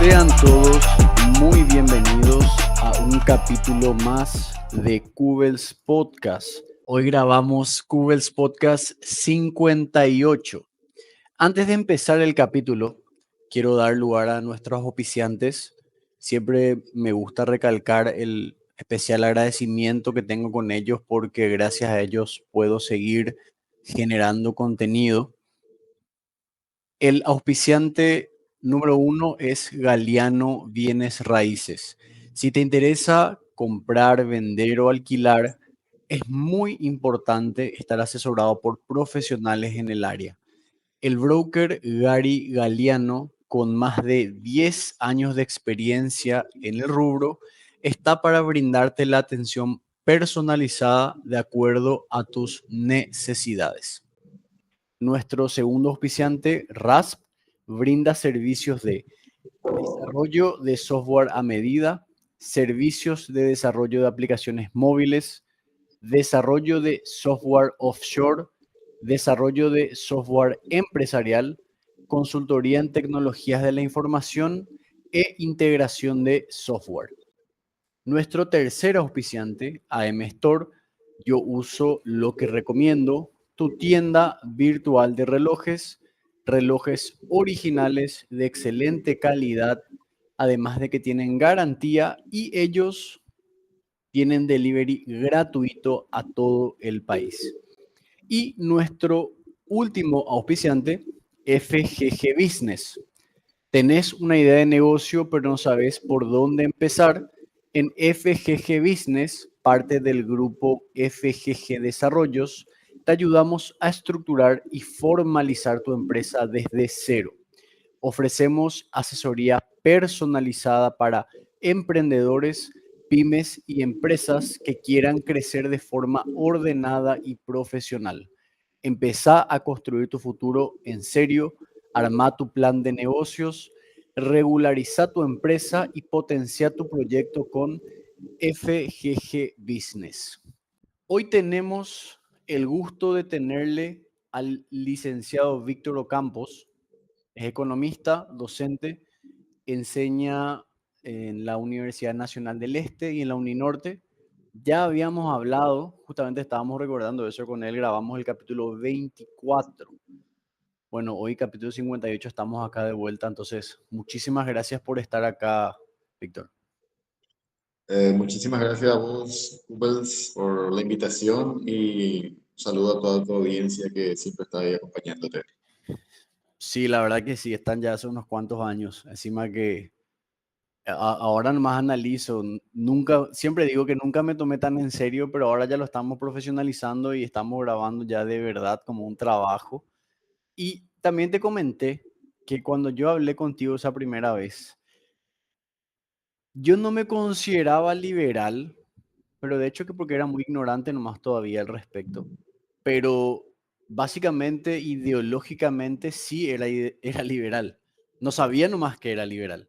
Sean todos muy bienvenidos a un capítulo más de Cubels Podcast. Hoy grabamos Cubels Podcast 58. Antes de empezar el capítulo, quiero dar lugar a nuestros auspiciantes. Siempre me gusta recalcar el especial agradecimiento que tengo con ellos porque gracias a ellos puedo seguir generando contenido. El auspiciante número uno es Galiano Bienes Raíces. Si te interesa comprar, vender o alquilar, es muy importante estar asesorado por profesionales en el área. El broker Gary Galiano, con más de 10 años de experiencia en el rubro, está para brindarte la atención personalizada de acuerdo a tus necesidades. Nuestro segundo auspiciante, RASP, brinda servicios de desarrollo de software a medida, servicios de desarrollo de aplicaciones móviles, desarrollo de software offshore, desarrollo de software empresarial, consultoría en tecnologías de la información e integración de software. Nuestro tercer auspiciante, AM Store, yo uso lo que recomiendo, tu tienda virtual de relojes, relojes originales de excelente calidad, además de que tienen garantía y ellos tienen delivery gratuito a todo el país. Y nuestro último auspiciante, FGG Business. Tenés una idea de negocio, pero no sabes por dónde empezar. En FGG Business, parte del grupo FGG Desarrollos, te ayudamos a estructurar y formalizar tu empresa desde cero. Ofrecemos asesoría personalizada para emprendedores, pymes y empresas que quieran crecer de forma ordenada y profesional. Empezá a construir tu futuro en serio, arma tu plan de negocios, regulariza tu empresa y potencia tu proyecto con FGG Business. Hoy tenemos el gusto de tenerle al licenciado Víctor Ocampos. Es economista, docente, enseña en la Universidad Nacional del Este y en la Uninorte. Ya habíamos hablado, justamente estábamos recordando eso con él, grabamos el capítulo 24. Bueno, hoy capítulo 58 estamos acá de vuelta, entonces muchísimas gracias por estar acá, Víctor. Muchísimas gracias a vos, Ubels, por la invitación y un saludo a toda tu audiencia que siempre está ahí acompañándote. Sí, la verdad que sí, están ya hace unos cuantos años, encima que ahora nomás analizo, nunca, siempre digo que nunca me tomé tan en serio, pero ahora ya lo estamos profesionalizando y estamos grabando ya de verdad como un trabajo. Y también te comenté que cuando yo hablé contigo esa primera vez, yo no me consideraba liberal, pero de hecho que porque era muy ignorante nomás todavía al respecto, pero básicamente ideológicamente sí era liberal. No sabía nomás que era liberal.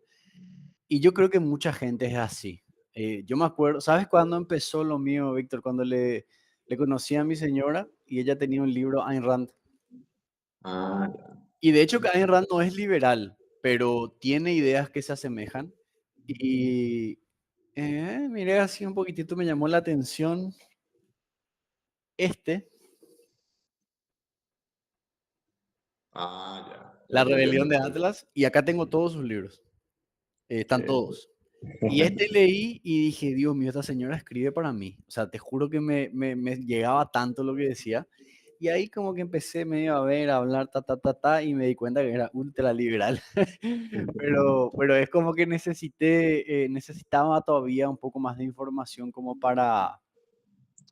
Y yo creo que mucha gente es así. Yo me acuerdo, ¿sabes cuándo empezó lo mío, Víctor? Cuando le conocí a mi señora y ella tenía un libro, Ayn Rand. Ah, ya. Y de hecho que Ayn Rand no es liberal, pero tiene ideas que se asemejan. Y miré así un poquitito, me llamó la atención este, Ah, ya. La Ya entiendo. rebelión de Atlas, y acá tengo todos sus libros. Están Sí. todos. Y este leí y dije, Dios mío, esta señora escribe para mí. O sea, te juro que me llegaba tanto lo que decía. Y ahí como que empecé medio a ver, a hablar, y me di cuenta que era ultra liberal. Pero es como que necesitaba todavía un poco más de información como para,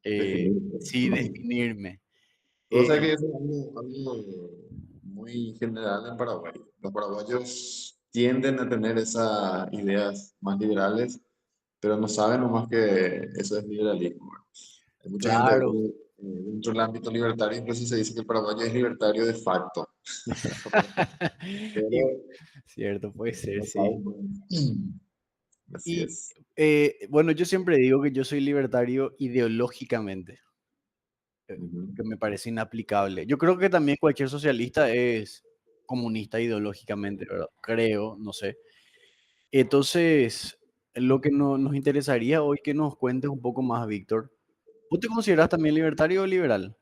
Definir. sí, definirme. Pero sabes Eh, que eso es algo muy general en Paraguay. Los paraguayos tienden a tener esas ideas más liberales, pero no saben nomás que eso es liberalismo, ¿verdad? Hay mucha gente claro. dentro del ámbito libertario, incluso se dice que el paraguayo es libertario de facto. Y, Pero cierto, puede ser, no sí. saben. Así Y es. bueno, yo siempre digo que yo soy libertario ideológicamente, Ujú. que me parece inaplicable. Yo creo que también cualquier socialista es comunista ideológicamente, ¿verdad? Creo, no sé. Entonces, lo que nos interesaría hoy que nos cuentes un poco más, Víctor. ¿Vos te consideras también libertario o liberal?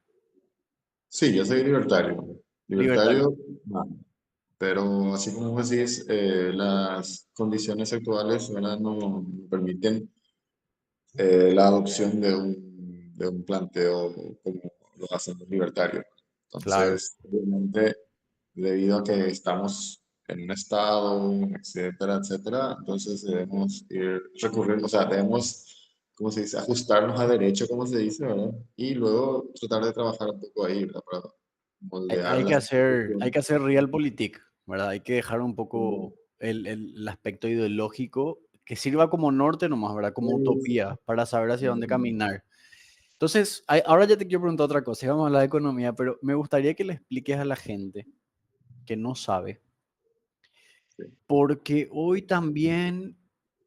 Sí, yo soy libertario. Libertario. Libertario, no. Pero así como vos decís, las condiciones actuales, ¿verdad? No permiten la adopción de un planteo como lo hacen los libertarios. Claro. Entonces, obviamente, debido a que estamos en un estado, etcétera, etcétera, entonces debemos ir recurriendo, o sea, debemos, ¿cómo se dice?, ajustarnos a derecho, como se dice, ¿verdad? Y luego tratar de trabajar un poco ahí, ¿verdad? Para moldear Hay que las hacer, hay instituciones. que hacer realpolitik, ¿verdad? Hay que dejar un poco el aspecto ideológico que sirva como norte nomás, ¿verdad? Como utopía para saber hacia dónde caminar. Entonces, ahora ya te quiero preguntar otra cosa. Vamos a hablar de economía, pero me gustaría que le expliques a la gente que no sabe, Sí. porque hoy también,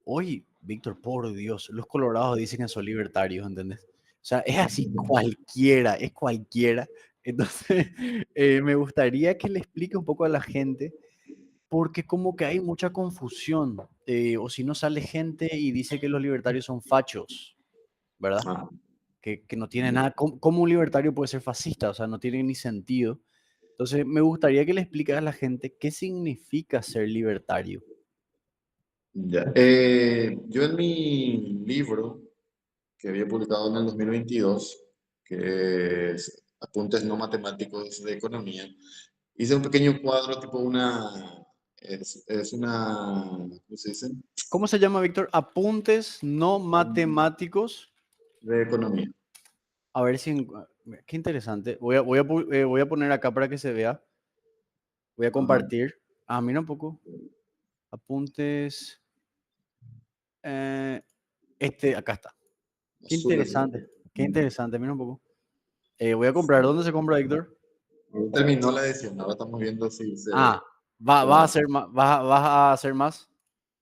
hoy, Víctor, por Dios, los colorados dicen que son libertarios, ¿entendés? O sea, es así cualquiera, es cualquiera. Entonces, me gustaría que le explique un poco a la gente, porque como que hay mucha confusión, o si no sale gente y dice que los libertarios son fachos, ¿verdad? Ah, Que no tiene nada, ¿cómo un libertario puede ser fascista? O sea, no tiene ni sentido. Entonces, me gustaría que le expliques a la gente qué significa ser libertario. ya. Yo en mi libro que había publicado en el 2022, que es Apuntes no matemáticos de economía, hice un pequeño cuadro, tipo es una, ¿cómo se dice? ¿Cómo se llama, Víctor? Apuntes no matemáticos. De economía. A ver si... Qué interesante. Voy a poner acá para que se vea. Voy a Ajá. compartir. Ah, mira un poco. Apuntes. eh, acá está. Qué Azul es. interesante. Qué interesante. Mira un poco. Voy a comprar. ¿Dónde se compra, Víctor? Terminó la edición, ahora estamos viendo si Ah, se vas a va. hacer más. Vas a hacer más.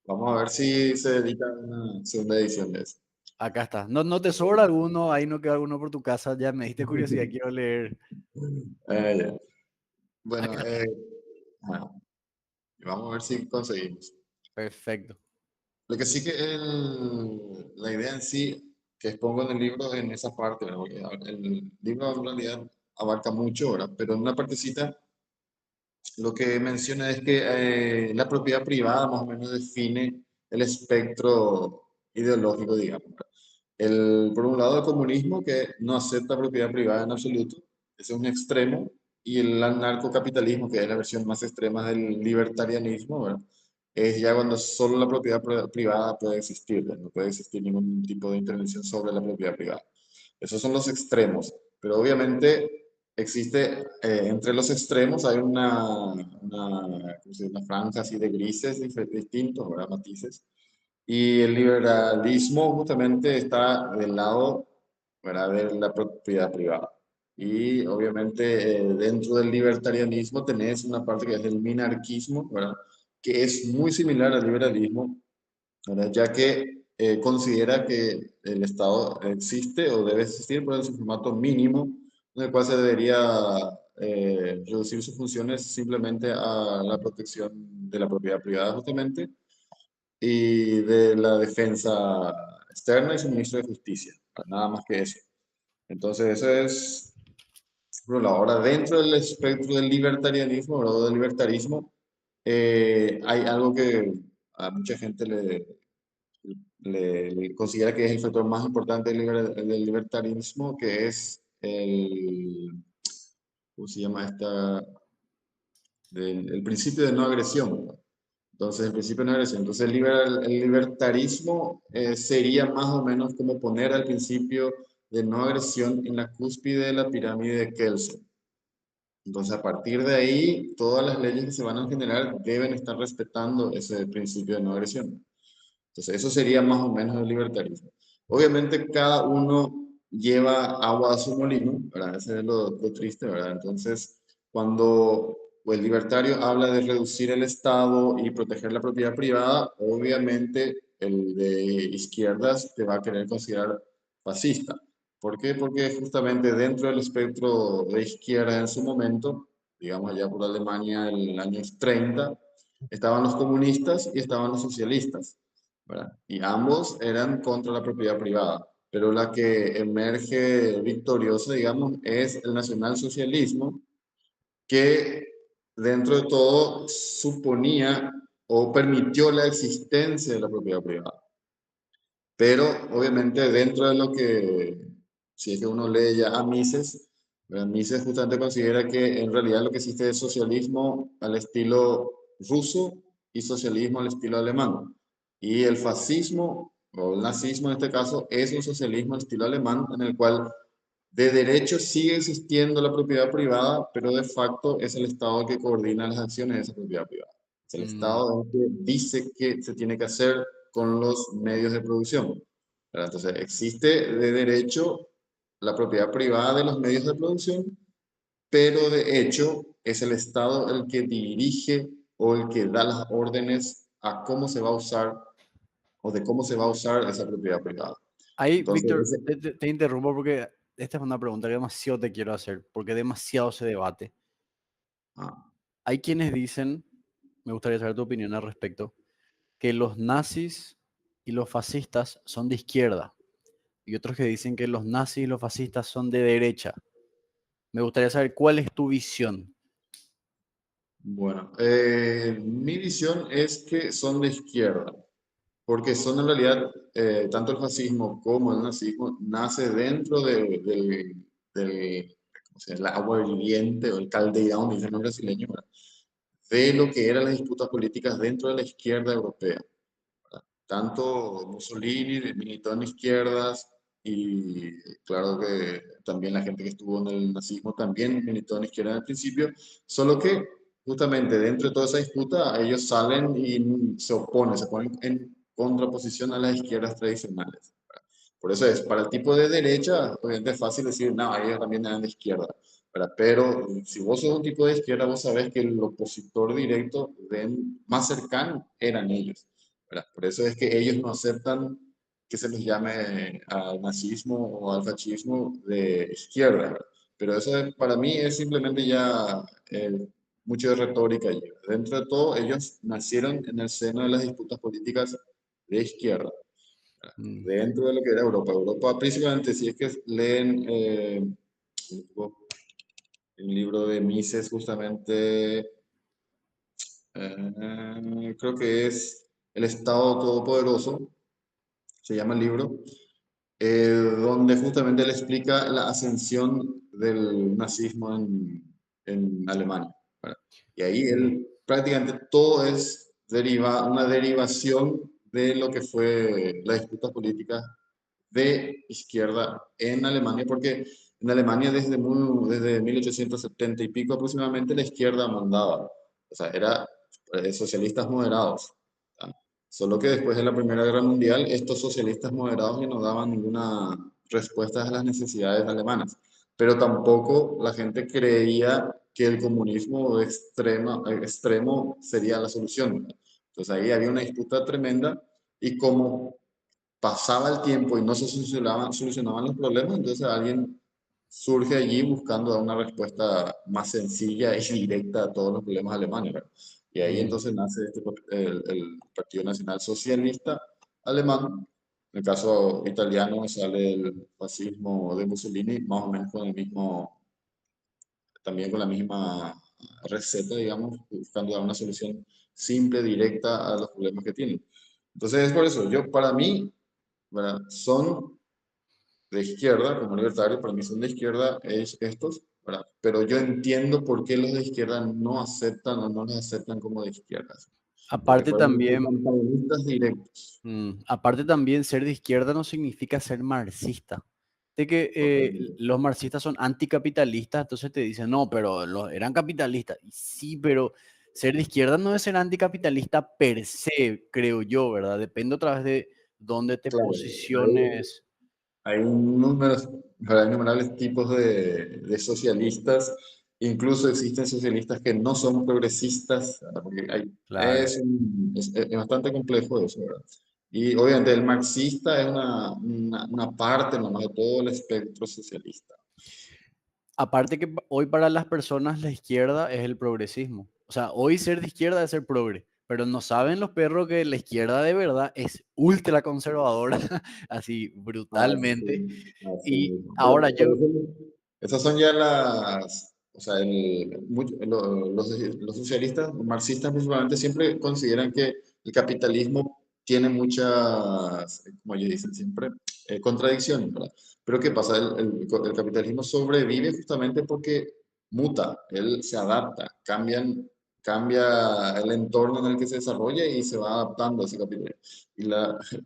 Vamos a ver si se dedica a una segunda edición de eso. Acá está. No te sobra alguno, ahí no queda alguno por tu casa. Ya me diste curiosidad, quiero leer. Ya. Bueno, Acá está. ajá. Vamos a ver si conseguimos. Perfecto. Lo que sí que la idea en sí que expongo en el libro en esa parte, ¿verdad? Porque el libro en realidad abarca mucho, ¿verdad? Pero en una partecita lo que menciona es que la propiedad privada más o menos define el espectro ideológico, digamos. Por un lado, el comunismo que no acepta propiedad privada en absoluto, ese es un extremo, y el anarcocapitalismo, que es la versión más extrema del libertarianismo, ¿verdad? Es ya cuando solo la propiedad privada puede existir, ¿verdad? No puede existir ningún tipo de intervención sobre la propiedad privada. Esos son los extremos, pero obviamente existe, entre los extremos hay ¿cómo se dice? Una franja así de grises distintos, ¿verdad? Matices. Y el liberalismo justamente está del lado, ¿verdad?, de la propiedad privada. Y obviamente dentro del libertarianismo tenés una parte que es el minarquismo, ¿verdad?, que es muy similar al liberalismo, ¿verdad?, ya que considera que el Estado existe o debe existir, pero en su formato mínimo, en el cual se debería reducir sus funciones simplemente a la protección de la propiedad privada justamente y de la defensa externa y suministro de justicia, nada más que eso. Entonces, eso es, por un lado. Ahora, dentro del espectro del libertarianismo o del libertarismo, hay algo que a mucha gente le considera que es el factor más importante del libertarismo, que es ¿cómo se llama esta? El principio de no agresión. Entonces, el principio de no agresión. Entonces, el libertarismo sería más o menos como poner al principio de no agresión en la cúspide de la pirámide de Kelsen. Entonces, a partir de ahí, todas las leyes que se van a generar deben estar respetando ese principio de no agresión. Entonces, eso sería más o menos el libertarismo. Obviamente, cada uno lleva agua a su molino, ¿verdad? Ese es lo triste, ¿verdad? Entonces, cuando el libertario habla de reducir el Estado y proteger la propiedad privada, obviamente el de izquierdas te va a querer considerar fascista. ¿Por qué? Porque justamente dentro del espectro de izquierda en su momento, digamos allá por Alemania en el año 30, estaban los comunistas y estaban los socialistas, ¿verdad? Y ambos eran contra la propiedad privada, pero la que emerge victoriosa, digamos, es el nacionalsocialismo, que dentro de todo suponía o permitió la existencia de la propiedad privada. Pero obviamente dentro de lo que, si es que uno lee ya a Mises, ¿verdad? Mises justamente considera que en realidad lo que existe es socialismo al estilo ruso y socialismo al estilo alemán. Y el fascismo, o el nazismo en este caso, es un socialismo al estilo alemán en el cual de derecho sigue existiendo la propiedad privada, pero de facto es el Estado el que coordina las acciones de esa propiedad privada. Es el Mm, Estado el que dice qué se tiene que hacer con los medios de producción, ¿verdad? Entonces, existe de derecho la propiedad privada de los medios de producción, pero de hecho es el Estado el que dirige o el que da las órdenes a cómo se va a usar o de cómo se va a usar esa propiedad privada. Ahí, Entonces, Víctor, te interrumpo porque esta es una pregunta que demasiado te quiero hacer, porque demasiado se debate. ah, Hay quienes dicen, me gustaría saber tu opinión al respecto, que los nazis y los fascistas son de izquierda, y otros que dicen que los nazis y los fascistas son de derecha. Me gustaría saber cuál es tu visión. bueno, mi visión es que son de izquierda, porque son en realidad, tanto el fascismo como el nazismo nace dentro del ¿cómo se llama? El agua hirviente o el caldeirón, dicen los brasileños, ¿verdad? De lo que eran las disputas políticas dentro de la izquierda europea. Tanto Mussolini militó en izquierdas y claro que también la gente que estuvo en el nazismo también militó en izquierda al principio, solo que justamente dentro de toda esa disputa ellos salen y se ponen en contraposición a las izquierdas tradicionales. Por eso es, para el tipo de derecha, obviamente es fácil decir, no, ellos también eran de izquierda, ¿verdad? Pero si vos sos un tipo de izquierda, vos sabés que el opositor directo más cercano eran ellos, ¿verdad? Por eso es que ellos no aceptan que se les llame al nazismo o al fascismo de izquierda, ¿verdad? Pero eso para mí es simplemente ya mucho de retórica. Ya. Dentro de todo, ellos nacieron en el seno de las disputas políticas de izquierda Mm, dentro de lo que era Europa. Europa, principalmente, si es que leen el libro de Mises, justamente, creo que es El Estado Todopoderoso, se llama el libro, donde justamente él explica la ascensión del nazismo en Alemania, ¿verdad? Y ahí mm, él prácticamente todo es una derivación de lo que fue la disputa política de izquierda en Alemania, porque en Alemania desde 1870 y pico aproximadamente la izquierda mandaba, o sea, era socialistas moderados. ¿tá? Solo que después de la Primera Guerra Mundial, estos socialistas moderados ya no daban ninguna respuesta a las necesidades alemanas, pero tampoco la gente creía que el comunismo extremo sería la solución. Entonces ahí había una disputa tremenda y como pasaba el tiempo y no se solucionaban los problemas, entonces alguien surge allí buscando dar una respuesta más sencilla y directa a todos los problemas alemanes, ¿verdad? Y ahí mm. entonces nace el Partido Nacional Socialista Alemán. En el caso italiano sale el fascismo de Mussolini, más o menos con el mismo, también con la misma receta, digamos, buscando dar una solución simple, directa a los problemas que tienen. Entonces es por eso, para mí, ¿verdad? Son de izquierda, como libertarios, para mí son de izquierda estos, ¿verdad? Pero yo entiendo por qué los de izquierda no aceptan o no los aceptan como de izquierdas, porque Aparte fueron los también, antagonistas directos. aparte también ser de izquierda no significa ser marxista. De que Totalmente. los marxistas son anticapitalistas, entonces te dicen, no, pero eran capitalistas. Y sí, pero ser de izquierda no es ser anticapitalista per se, creo yo, ¿verdad? Depende otra vez de dónde te Claro, hay, posiciones. hay números, ¿verdad? Innumerables tipos de socialistas, incluso existen socialistas que no son progresistas, ¿verdad? Porque Claro. es bastante complejo eso, ¿verdad? Y obviamente el marxista es una parte nomás de todo el espectro socialista. Aparte que hoy para las personas la izquierda es el progresismo. O sea, hoy ser de izquierda es ser progre. pero no saben los perros que la izquierda de verdad es ultra conservadora, así brutalmente. Así Y mismo. ahora Pero yo, esas son ya las, o sea, los socialistas, marxistas principalmente, siempre consideran que el capitalismo tiene muchas, como ellos dicen siempre, contradicciones, ¿verdad? Pero ¿qué pasa? El capitalismo sobrevive justamente porque muta, él se adapta, cambia el entorno en el que se desarrolla y se va adaptando a ese capitalismo. Y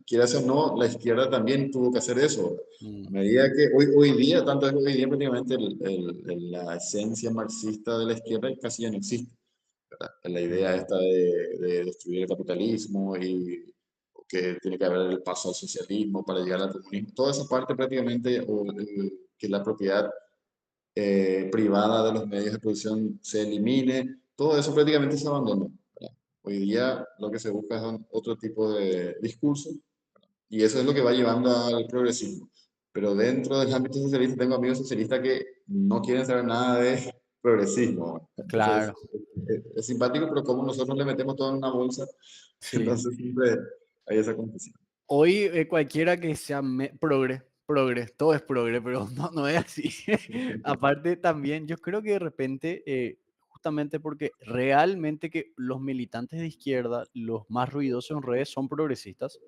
quieras o no, la izquierda también tuvo que hacer eso. A mm, medida que hoy día, tanto es hoy día prácticamente la esencia marxista de la izquierda casi ya no existe, ¿verdad? La idea mm, esta de destruir el capitalismo y que tiene que haber el paso al socialismo para llegar al comunismo, toda esa parte prácticamente, que la propiedad privada de los medios de producción se elimine, todo eso prácticamente se abandonó, ¿verdad? Hoy día lo que se busca es otro tipo de discurso y eso es lo que va llevando al progresismo. Pero dentro del ámbito socialista tengo amigos socialistas que no quieren saber nada de progresismo. Entonces, claro, es simpático, pero como nosotros le metemos todo en una bolsa, sí. entonces siempre hay esa confusión. Hoy cualquiera que sea progre, todo es progre, pero no, no es así. Aparte también, yo creo que de repente, justamente porque realmente que los militantes de izquierda, los más ruidosos en redes, son progresistas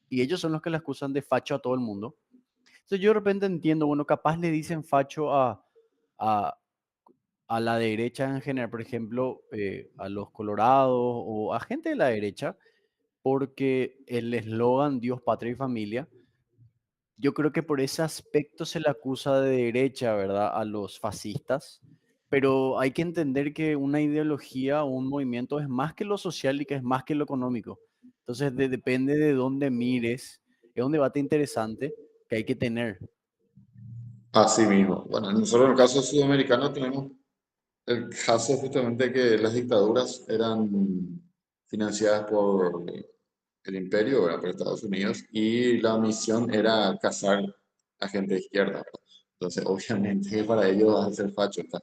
y ellos son los que le acusan de facho a todo el mundo. Entonces yo de repente entiendo, bueno, capaz le dicen facho a, a la derecha en general, por ejemplo, a los colorados o a gente de la derecha, porque el eslogan Dios, patria y familia, yo creo que por ese aspecto se le acusa de derecha, ¿verdad? A los fascistas, pero hay que entender que una ideología o un movimiento es más que lo social y que es más que lo económico. Entonces, depende de dónde mires. Es un debate interesante que hay que tener. Así mismo. Bueno, nosotros en el caso sudamericano tenemos el caso justamente que las dictaduras eran financiadas por el imperio, ¿verdad? Por Estados Unidos, y la misión era cazar a gente de izquierda, ¿verdad? Entonces, obviamente que para ellos vas a ser facho, estás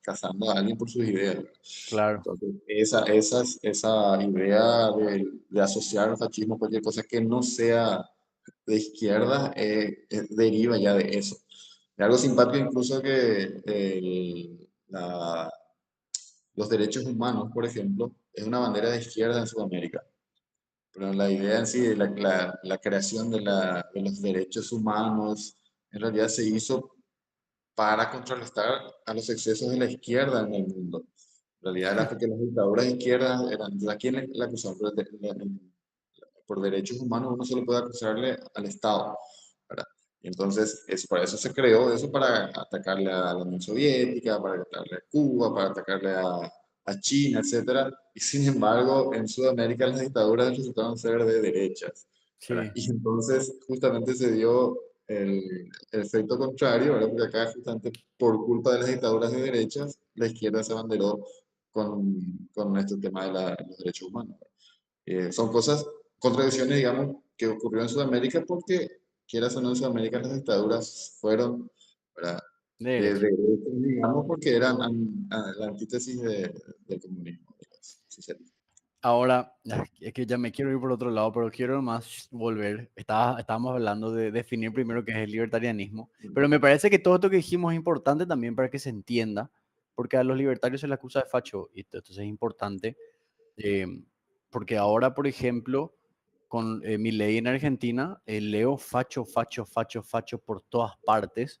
cazando a alguien por sus ideas, ¿verdad? Claro, Entonces, esa idea de asociar al fascismo cualquier cosa que no sea de izquierda deriva ya de eso. Y algo simpático incluso que los derechos humanos, por ejemplo, es una bandera de izquierda en Sudamérica. Pero la idea en sí de la creación de los derechos humanos en realidad se hizo para contrarrestar a los excesos de la izquierda en el mundo. En realidad era porque las dictaduras de izquierda eran, ¿a quién la acusaban? Por derechos humanos uno solo puede acusarle al Estado, ¿verdad? Y entonces, para eso se creó eso, para atacarle a la Unión Soviética, para atacarle a Cuba, para atacarle a China, etcétera. Y sin embargo, en Sudamérica las dictaduras resultaron ser de derechas, ¿verdad? sí, Y entonces justamente se dio el efecto contrario, ¿verdad? Porque acá justamente por culpa de las dictaduras de derechas, la izquierda se abanderó con este tema de los derechos humanos. Son cosas, contradicciones, digamos, que ocurrió en Sudamérica porque, quieras o no, en Sudamérica las dictaduras fueron, ¿verdad? de De derecha. derechos, digamos, porque eran la antítesis del comunismo, de los socialistas. Ahora, es que ya me quiero ir por otro lado, pero quiero más volver. Estábamos hablando de definir primero qué es el libertarianismo, pero me parece que todo esto que dijimos es importante también para que se entienda, porque a los libertarios se les acusa de facho, y entonces es importante, eh, porque ahora, por ejemplo, con mi ley en Argentina, leo facho, facho, facho, facho por todas partes,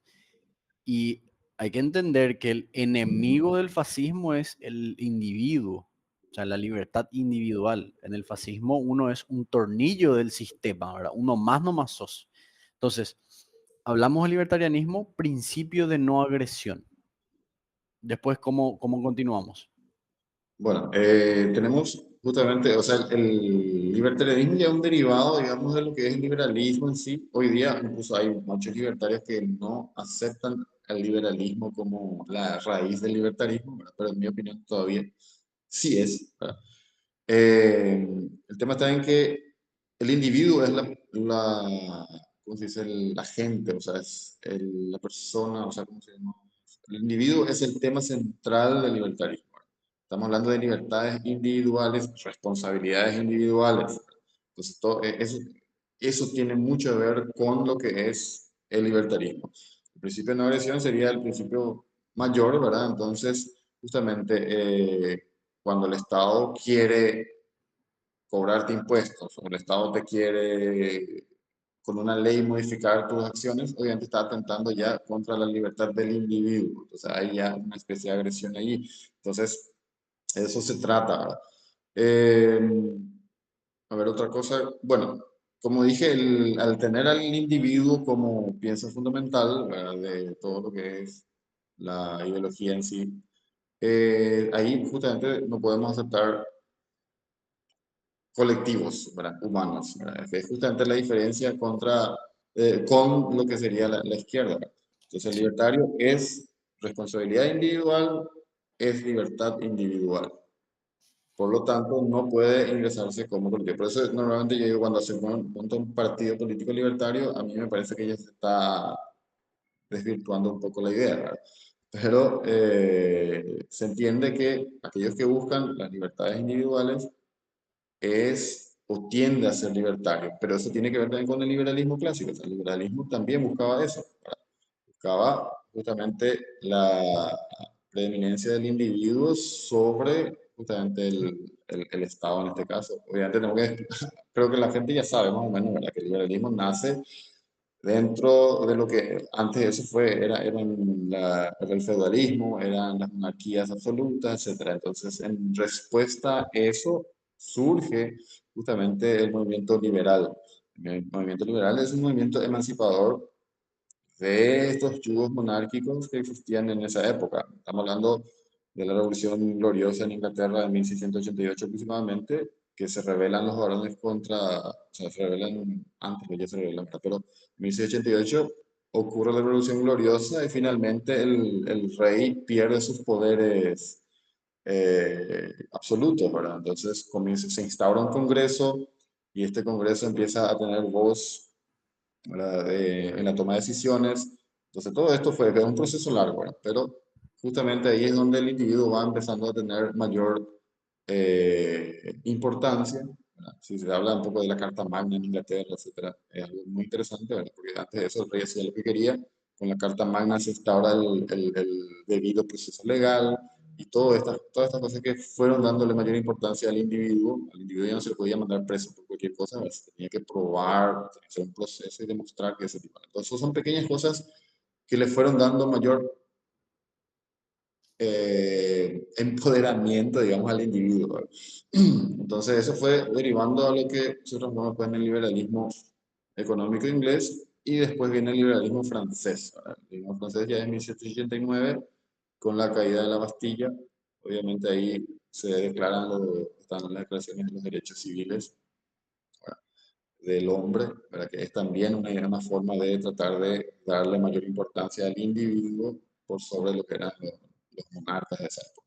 y hay que entender que el enemigo del fascismo es el individuo, o sea, la libertad individual. En el fascismo uno es un tornillo del sistema, ¿verdad? Uno más no más sos. Entonces, hablamos de libertarianismo, principio de no agresión. Después, ¿cómo continuamos? Bueno, tenemos justamente, o sea, el libertarianismo ya es un derivado, digamos, de lo que es el liberalismo en sí. Hoy día incluso hay muchos libertarios que no aceptan el liberalismo como la raíz del libertarismo, ¿verdad? Pero en mi opinión todavía sí es, ¿verdad? Eh, el tema está en que el individuo es ¿cómo se dice? La gente, o sea, es la persona, o sea, ¿cómo se llama? El individuo es el tema central del libertarismo. Estamos hablando de libertades individuales, responsabilidades individuales. Entonces, eso tiene mucho que ver con lo que es el libertarismo. El principio de no agresión sería el principio mayor, ¿verdad? Entonces, justamente cuando el Estado quiere cobrarte impuestos o el Estado te quiere con una ley modificar tus acciones, obviamente está atentando ya contra la libertad del individuo. Entonces hay ya una especie de agresión allí. Entonces, eso se trata, ¿verdad? Eh, a ver, otra cosa. Bueno, como dije, al tener al individuo como pieza fundamental, ¿verdad?, de todo lo que es la ideología en sí, ahí justamente no podemos aceptar colectivos, ¿verdad?, humanos, ¿verdad? Que es justamente la diferencia con lo que sería la izquierda, ¿verdad? Entonces, el Sí. libertario es responsabilidad individual, es libertad individual. Por lo tanto, no puede ingresarse como colectivo. Por eso, normalmente yo digo, cuando se monta un partido político libertario, a mí me parece que ya se está desvirtuando un poco la idea, ¿verdad? Pero se entiende que aquellos que buscan las libertades individuales es o tiende a ser libertario, pero eso tiene que ver también con el liberalismo clásico. O sea, el liberalismo también buscaba eso, ¿verdad? Buscaba justamente la preeminencia del individuo sobre justamente el Estado en este caso. Obviamente creo que la gente ya sabe más o menos, ¿verdad?, que el liberalismo nace dentro de lo que antes de eso era el feudalismo, eran las monarquías absolutas, etcétera. Entonces, en respuesta a eso, surge justamente el movimiento liberal. El movimiento liberal es un movimiento emancipador de estos yugos monárquicos que existían en esa época. Estamos hablando de la Revolución Gloriosa en Inglaterra de 1688 aproximadamente, que se rebelan los varones o sea, se rebelan antes, que ya se rebelan, pero en 1688 ocurre la Revolución Gloriosa y finalmente el rey pierde sus poderes absolutos, ¿verdad? Entonces se instaura un congreso y este congreso empieza a tener voz, ¿verdad?, en la toma de decisiones. Entonces, todo esto fue un proceso largo, ¿verdad? Pero justamente ahí es donde el individuo va empezando a tener mayor importancia, ¿verdad? Si se habla un poco de la Carta Magna en Inglaterra, etcétera, es algo muy interesante, ¿verdad? Porque antes de eso el rey hacía lo que quería. Con la Carta Magna se instaura el debido proceso legal y todas estas cosas que fueron dándole mayor importancia al individuo. Al individuo ya no se le podía mandar preso por cualquier cosa, ¿verdad? Se tenía que probar, tenía que hacer un proceso y demostrar que ese tipo. Entonces, son pequeñas cosas que le fueron dando mayor empoderamiento, digamos, al individuo, ¿verdad? Entonces, eso fue derivando a lo que nosotros vemos pues, en el liberalismo económico inglés y después viene el liberalismo francés, ¿verdad? El liberalismo francés ya en 1789, con la caída de la Bastilla, obviamente ahí están las declaraciones de los derechos civiles, ¿verdad?, del hombre, ¿verdad?, que es también una forma de tratar de darle mayor importancia al individuo por sobre lo que eran los monarcas de esa época.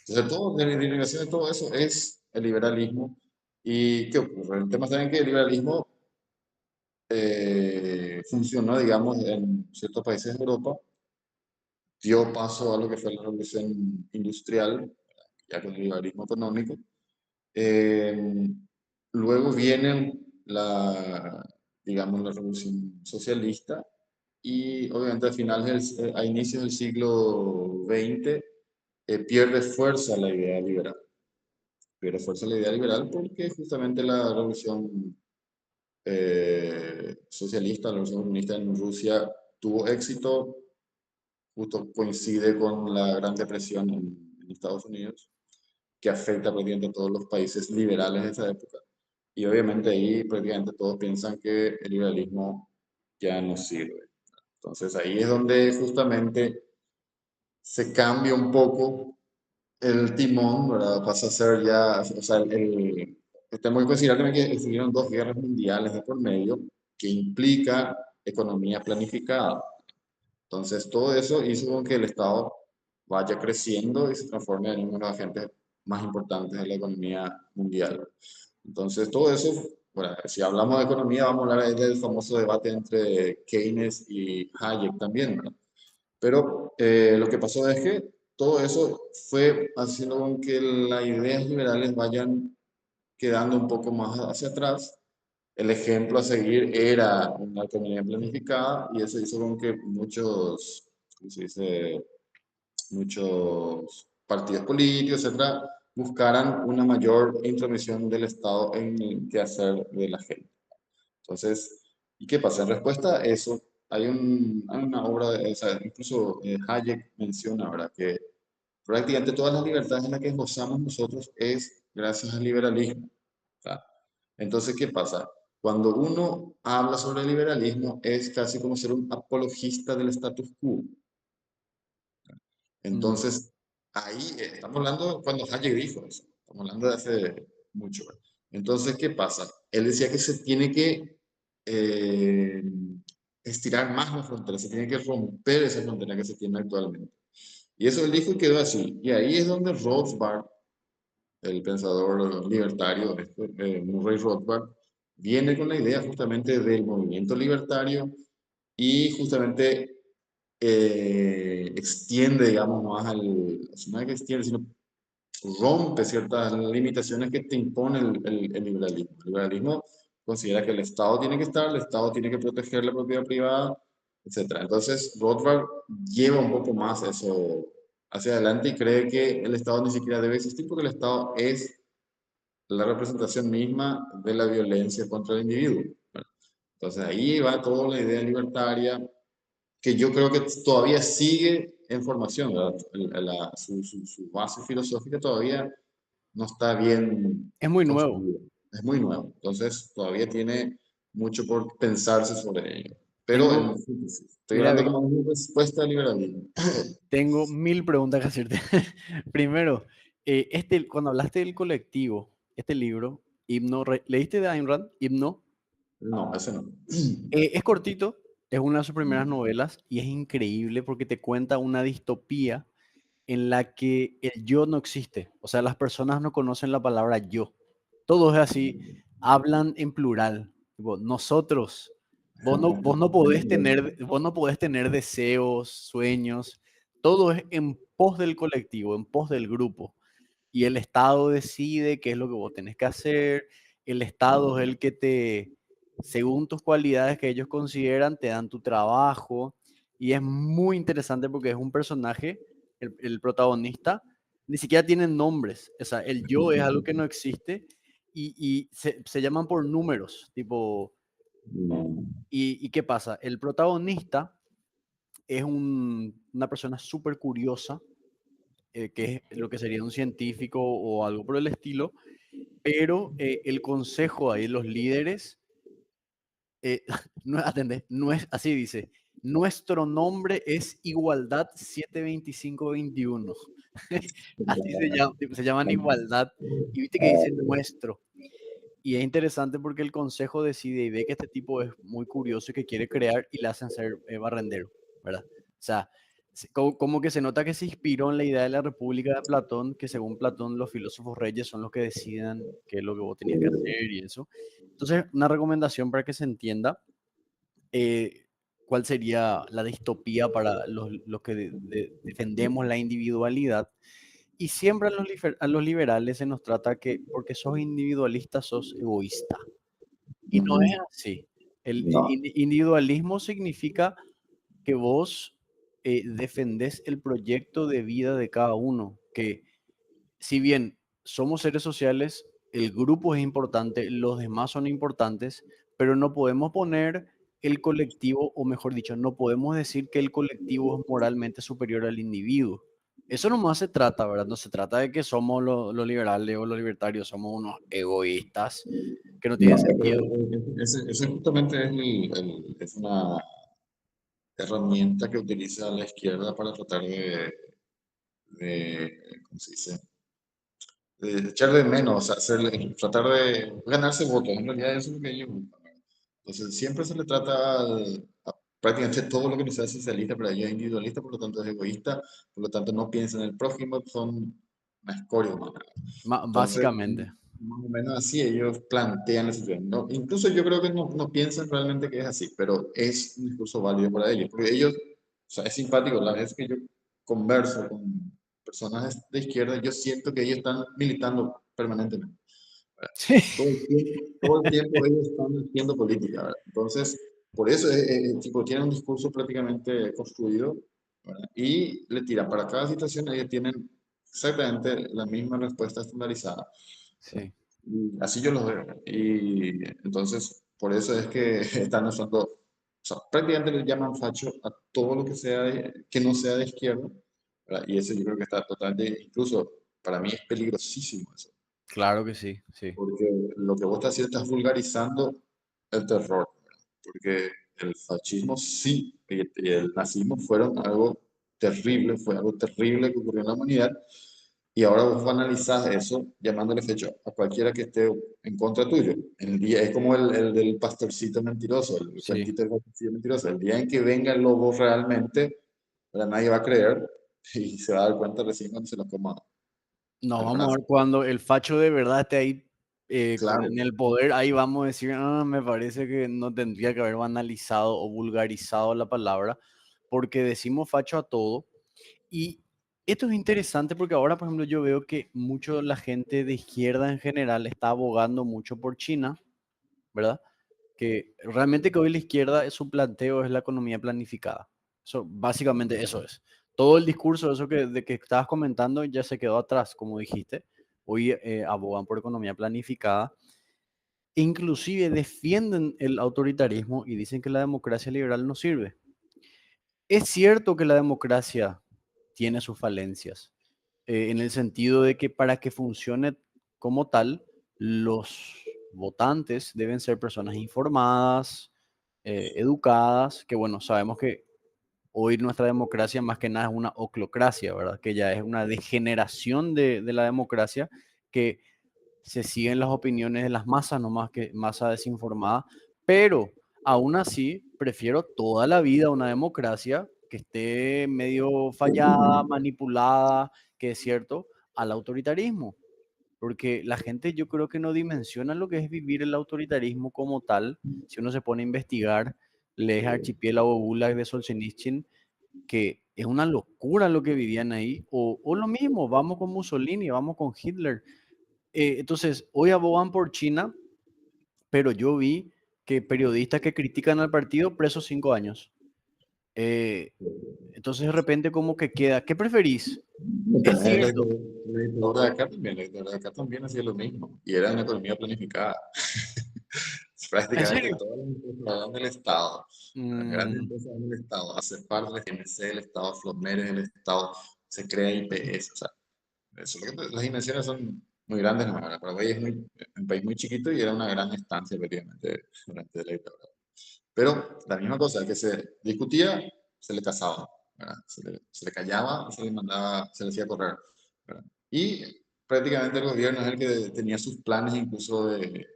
Entonces, de derivación de todo eso es el liberalismo. ¿Y qué ocurre? El tema está en que el liberalismo funcionó, digamos, en ciertos países de Europa, dio paso a lo que fue la revolución industrial, ya con el liberalismo económico. Eh, Luego viene digamos, la revolución socialista y obviamente a inicios del siglo XX pierde fuerza la idea liberal. Pierde fuerza la idea liberal porque justamente la revolución socialista, la revolución comunista en Rusia tuvo éxito, justo coincide con la Gran Depresión en Estados Unidos, que afecta prácticamente a todos los países liberales de esa época. Y obviamente ahí prácticamente todos piensan que el liberalismo ya no sirve. Entonces ahí es donde justamente se cambia un poco el timón, ¿verdad? Pasa a ser ya, o sea, tenemos que considerar también que existieron dos guerras mundiales de por medio que implica economía planificada. Entonces todo eso hizo con que el Estado vaya creciendo y se transforme en uno de los agentes más importantes de la economía mundial. Entonces, todo eso, bueno, si hablamos de economía, vamos a hablar ahí del famoso debate entre Keynes y Hayek también, ¿verdad? Pero lo que pasó es que todo eso fue haciendo con que las ideas liberales vayan quedando un poco más hacia atrás. El ejemplo a seguir era una economía planificada y eso hizo con que muchos, ¿cómo se dice? Muchos partidos políticos, etcétera, buscaran una mayor intromisión del Estado en el quehacer de la gente. Entonces, ¿y qué pasa? En respuesta a eso, hay una obra, o sea, incluso Hayek menciona ahora que prácticamente todas las libertades en las que gozamos nosotros es gracias al liberalismo. ¿Tá? Entonces, ¿qué pasa? Cuando uno habla sobre el liberalismo es casi como ser un apologista del status quo. Mm, Entonces, ahí estamos hablando cuando Hayek dijo eso, estamos hablando de hace mucho. Entonces, ¿qué pasa? Él decía que se tiene que eh, estirar más la frontera, se tiene que romper esa frontera que se tiene actualmente. Y eso él dijo y quedó así. Y ahí es donde Rothbard, el pensador libertario, Murray Rothbard, viene con la idea justamente del movimiento libertario y justamente extiende, digamos, más al, no es que extiende, sino rompe ciertas limitaciones que te impone el liberalismo. El liberalismo considera que el Estado tiene que estar, el Estado tiene que proteger la propiedad privada, etcétera. Entonces, Rothbard lleva un poco más eso hacia adelante y cree que el Estado ni siquiera debe existir porque el Estado es la representación misma de la violencia contra el individuo. Entonces ahí va toda la idea libertaria, que yo creo que todavía sigue en formación, ¿verdad? Su base filosófica todavía no está bien es muy nuevo. construida, es muy nuevo, entonces todavía tiene mucho por pensarse sobre ello. Pero Tengo, en síntesis, estoy mira, hablando ve, como una respuesta al liberalismo. tengo mil preguntas que hacerte. Primero, cuando hablaste del colectivo, este libro, Himno, ¿leíste de Ayn Rand? Himno. No, ese no. Es cortito, es una de sus primeras novelas y es increíble porque te cuenta una distopía en la que el yo no existe. O sea, las personas no conocen la palabra yo. Todo es así, hablan en plural. Tipo, nosotros, vos no podés tener deseos, sueños. Todo es en pos del colectivo, en pos del grupo. Y el Estado decide qué es lo que vos tenés que hacer. El Estado es el que según tus cualidades que ellos consideran, te dan tu trabajo. Y es muy interesante porque es un personaje, el protagonista, ni siquiera tiene nombres. O sea, el yo es algo que no existe y se llaman por números. Tipo, No. ¿y qué pasa? El protagonista es una persona súper curiosa, que es lo que sería un científico o algo por el estilo, pero el consejo ahí, los líderes, no, atendé, no es, así dice, nuestro nombre es Igualdad 72521. Así se llaman Igualdad, y viste que dice nuestro. Y es interesante porque el consejo decide y ve que este tipo es muy curioso y que quiere crear y le hacen ser barrendero, ¿verdad? O sea, como que se nota que se inspiró en la idea de la República de Platón, que según Platón los filósofos reyes son los que deciden qué es lo que vos tenías que hacer y eso. Entonces, una recomendación para que se entienda cuál sería la distopía para los que defendemos la individualidad. Y siempre a los liberales se nos trata que porque sos individualista sos egoísta. Y no es así. El No. individualismo significa que vos defendés el proyecto de vida de cada uno, que si bien somos seres sociales, el grupo es importante, los demás son importantes, pero no podemos poner el colectivo, o mejor dicho, no podemos decir que el colectivo es moralmente superior al individuo. Eso nomás se trata, ¿verdad? No se trata de que somos los liberales o los libertarios, somos unos egoístas que no tienen No, pero sentido. ese justamente es, es una herramienta que utiliza la izquierda para tratar ¿cómo se dice? De echar de menos, tratar de ganarse votos. En realidad eso es lo que ellos buscan. Entonces siempre se le trata a prácticamente todo lo que no sea socialista, pero ellos es individualista, por lo tanto es egoísta, por lo tanto no piensan en el prójimo, son una escoria humana. Entonces, Básicamente. más o menos así ellos plantean la situación. No, incluso yo creo que no piensan realmente que es así, pero es un discurso válido para ellos, porque ellos, o sea, es simpático, la vez que yo converso con personas de izquierda, yo siento que ellos están militando permanentemente. ¿Verdad? Sí. Todo el tiempo ellos están haciendo política, ¿verdad? Entonces, por eso tipo, tienen un discurso prácticamente construido, ¿verdad? Y le tiran para cada situación, ellos tienen exactamente la misma respuesta estandarizada. ¿Verdad? Sí, Y así yo los veo. Y entonces, por eso es que están usando, o sea, prácticamente le llaman facho a todo lo que sea que no sea de izquierda, ¿verdad? Y eso yo creo que está totalmente, incluso para mí es peligrosísimo eso. claro que sí, sí, Porque lo que vos estás haciendo estás vulgarizando el terror, ¿verdad? Porque el fascismo sí y el nazismo fueron algo terrible, fue algo terrible que ocurrió en la humanidad. Y ahora vos analizás eso llamándole fecho a cualquiera que esté en contra tuyo. El día, es como el del pastorcito mentiroso, el sí. cuentito del pastorcito mentiroso. El día en que venga el lobo realmente, ¿verdad? Nadie va a creer y se va a dar cuenta recién cuando se lo coma No, al vamos a brazo. ver cuando el facho de verdad esté ahí Claro, en el poder, ahí vamos a decir, ah, me parece que no tendría que haber banalizado o vulgarizado la palabra, porque decimos facho a todo. Y esto es interesante porque ahora, por ejemplo, yo veo que mucho la gente de izquierda en general está abogando mucho por China, ¿verdad? Que realmente que hoy la izquierda, su planteo es la economía planificada. Eso, básicamente eso es. Todo el discurso eso de que estabas comentando ya se quedó atrás, como dijiste. Hoy abogan por economía planificada. Inclusive defienden el autoritarismo y dicen que la democracia liberal no sirve. Es cierto que la democracia tiene sus falencias, en el sentido de que para que funcione como tal, los votantes deben ser personas informadas, educadas, que bueno, sabemos que hoy nuestra democracia más que nada es una oclocracia, ¿verdad? Que ya es una degeneración de la democracia que se siguen las opiniones de las masas, no más que masa desinformada, pero aún así prefiero toda la vida una democracia que esté medio fallada, manipulada, que es cierto, al autoritarismo, porque la gente yo creo que no dimensiona lo que es vivir el autoritarismo como tal. Si uno se pone a investigar, lees Archipiélago Gulag de Solzhenitsyn, que es una locura lo que vivían ahí, o lo mismo, vamos con Mussolini, vamos con Hitler. Entonces, hoy abogan por China, pero yo vi que periodistas que critican al partido presos 5 años. Eh, entonces, de repente, como que queda, ¿qué preferís? Es tenés cierto. la dictadura de acá también, la dictadura de acá también hacía lo mismo, y era una economía planificada. ¿En Prácticamente serio? todas las empresas eran del Estado, las grandes Mm, empresas eran del Estado, Acepar del GNC del Estado, Flomeres del Estado, se crea IPS, o sea, las dimensiones son muy grandes, ¿no? Paraguay es un país muy chiquito y era una gran estancia prácticamente durante la dictadura. Pero la misma cosa, que se discutía, se le casaba, ¿verdad? Se le callaba y se le mandaba, se le hacía correr, ¿verdad? Y prácticamente el gobierno es el que tenía sus planes incluso de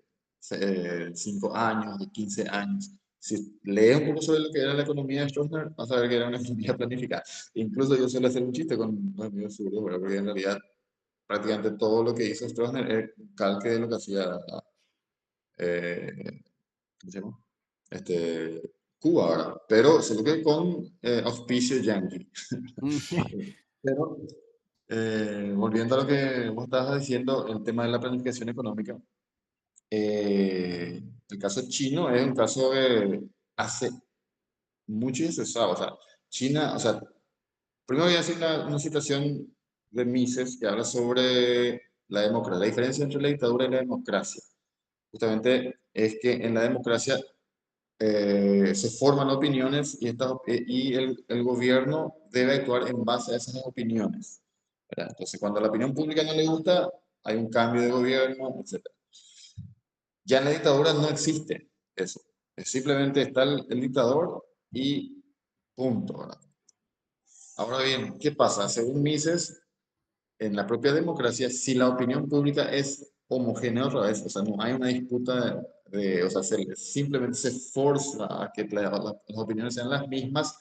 5 años, de 15 años. Si lees un poco sobre lo que era la economía de Stroessner, vas a ver que era una economía planificada. Incluso yo suelo hacer un chiste con los amigos surdos, ¿verdad? Porque en realidad prácticamente todo lo que hizo Stroessner es un calque de lo que hacía eh, ¿cómo se llama? Este, Cuba ahora, pero solo que con auspicio yankee. mm, Pero volviendo a lo que vos estabas diciendo, el tema de la planificación económica, el caso chino es un caso que hace mucho y se sabe. O sea, China, o sea, primero voy a decir una situación de Mises que habla sobre la democracia, la diferencia entre la dictadura y la democracia. Justamente es que en la democracia se forman opiniones y, y el gobierno debe actuar en base a esas opiniones, ¿verdad? Entonces, cuando la opinión pública no le gusta, hay un cambio de gobierno, etc. Ya en la dictadura no existe eso. Simplemente está el dictador y punto, ¿verdad? Ahora bien, ¿qué pasa? Según Mises, en la propia democracia, si la opinión pública es homogénea otra vez, o sea, no hay una disputa o sea, simplemente se forza a que las opiniones sean las mismas,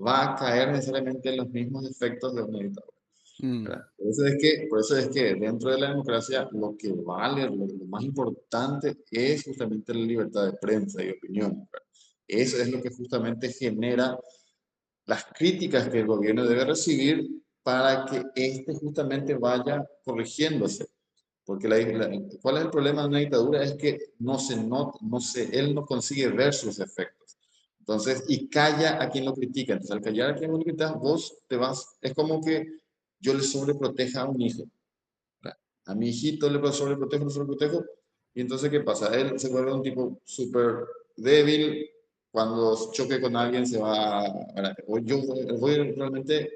va a caer necesariamente en los mismos efectos de una dictadura, mm, ¿verdad? Por eso es que dentro de la democracia lo que vale, lo más importante es justamente la libertad de prensa y opinión, ¿verdad? Eso es lo que justamente genera las críticas que el gobierno debe recibir para que éste justamente vaya corrigiéndose. Porque ¿cuál es el problema de una dictadura? Es que no se nota, él no consigue ver sus efectos. Entonces, y calla a quien lo critica. Entonces, al callar a quien lo critica, vos te vas, es como que yo le sobreproteja a un hijo. ¿Verdad? A mi hijito le sobreprotejo, y entonces, ¿qué pasa? Él se vuelve un tipo súper débil, cuando choque con alguien se va, ¿verdad? O yo voy realmente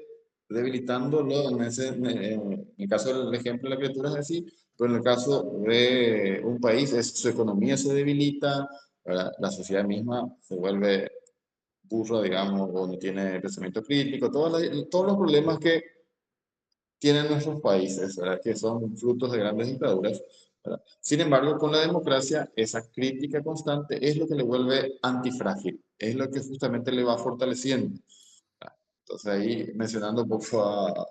debilitándolo en el caso del ejemplo de la criatura es así, pero en el caso de un país, su economía se debilita, ¿verdad? La sociedad misma se vuelve burra, digamos, o no tiene pensamiento crítico, todos los problemas que tienen nuestros países, ¿verdad? Que son frutos de grandes dictaduras, ¿verdad? Sin embargo, con la democracia, esa crítica constante es lo que le vuelve antifrágil, es lo que justamente le va fortaleciendo. ¿Verdad? Entonces ahí mencionando un poco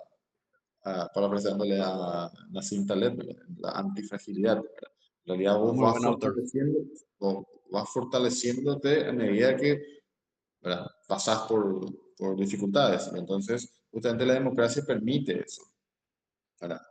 parafraseándole a Nassim Taleb, ¿verdad? La antifragilidad, ¿verdad? En realidad vos Muy buen autor. vas fortaleciéndote a medida que, ¿verdad? Pasás por dificultades. Entonces, justamente la democracia permite eso.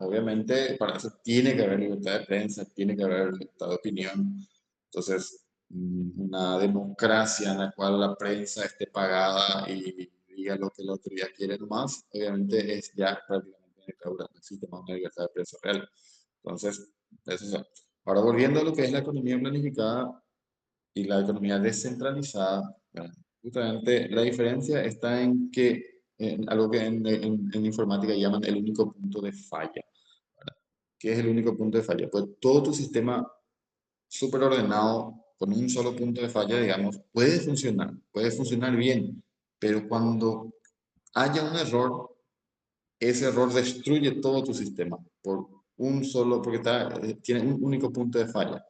Obviamente, para eso tiene que haber libertad de prensa, tiene que haber libertad de opinión. Entonces, una democracia en la cual la prensa esté pagada y diga lo que la autoridad quiere nomás, obviamente es ya prácticamente una dictadura, no existe más una libertad de prensa real. Entonces, eso es. Ahora, volviendo a lo que es la economía planificada y la economía descentralizada, ¿verdad? Justamente la diferencia está en que, en algo que en informática llaman el único punto de falla. ¿Qué es el único punto de falla? Pues todo tu sistema súper ordenado, con un solo punto de falla, digamos, puede funcionar bien, pero cuando haya un error, ese error destruye todo tu sistema por un solo, porque tiene un único punto de falla.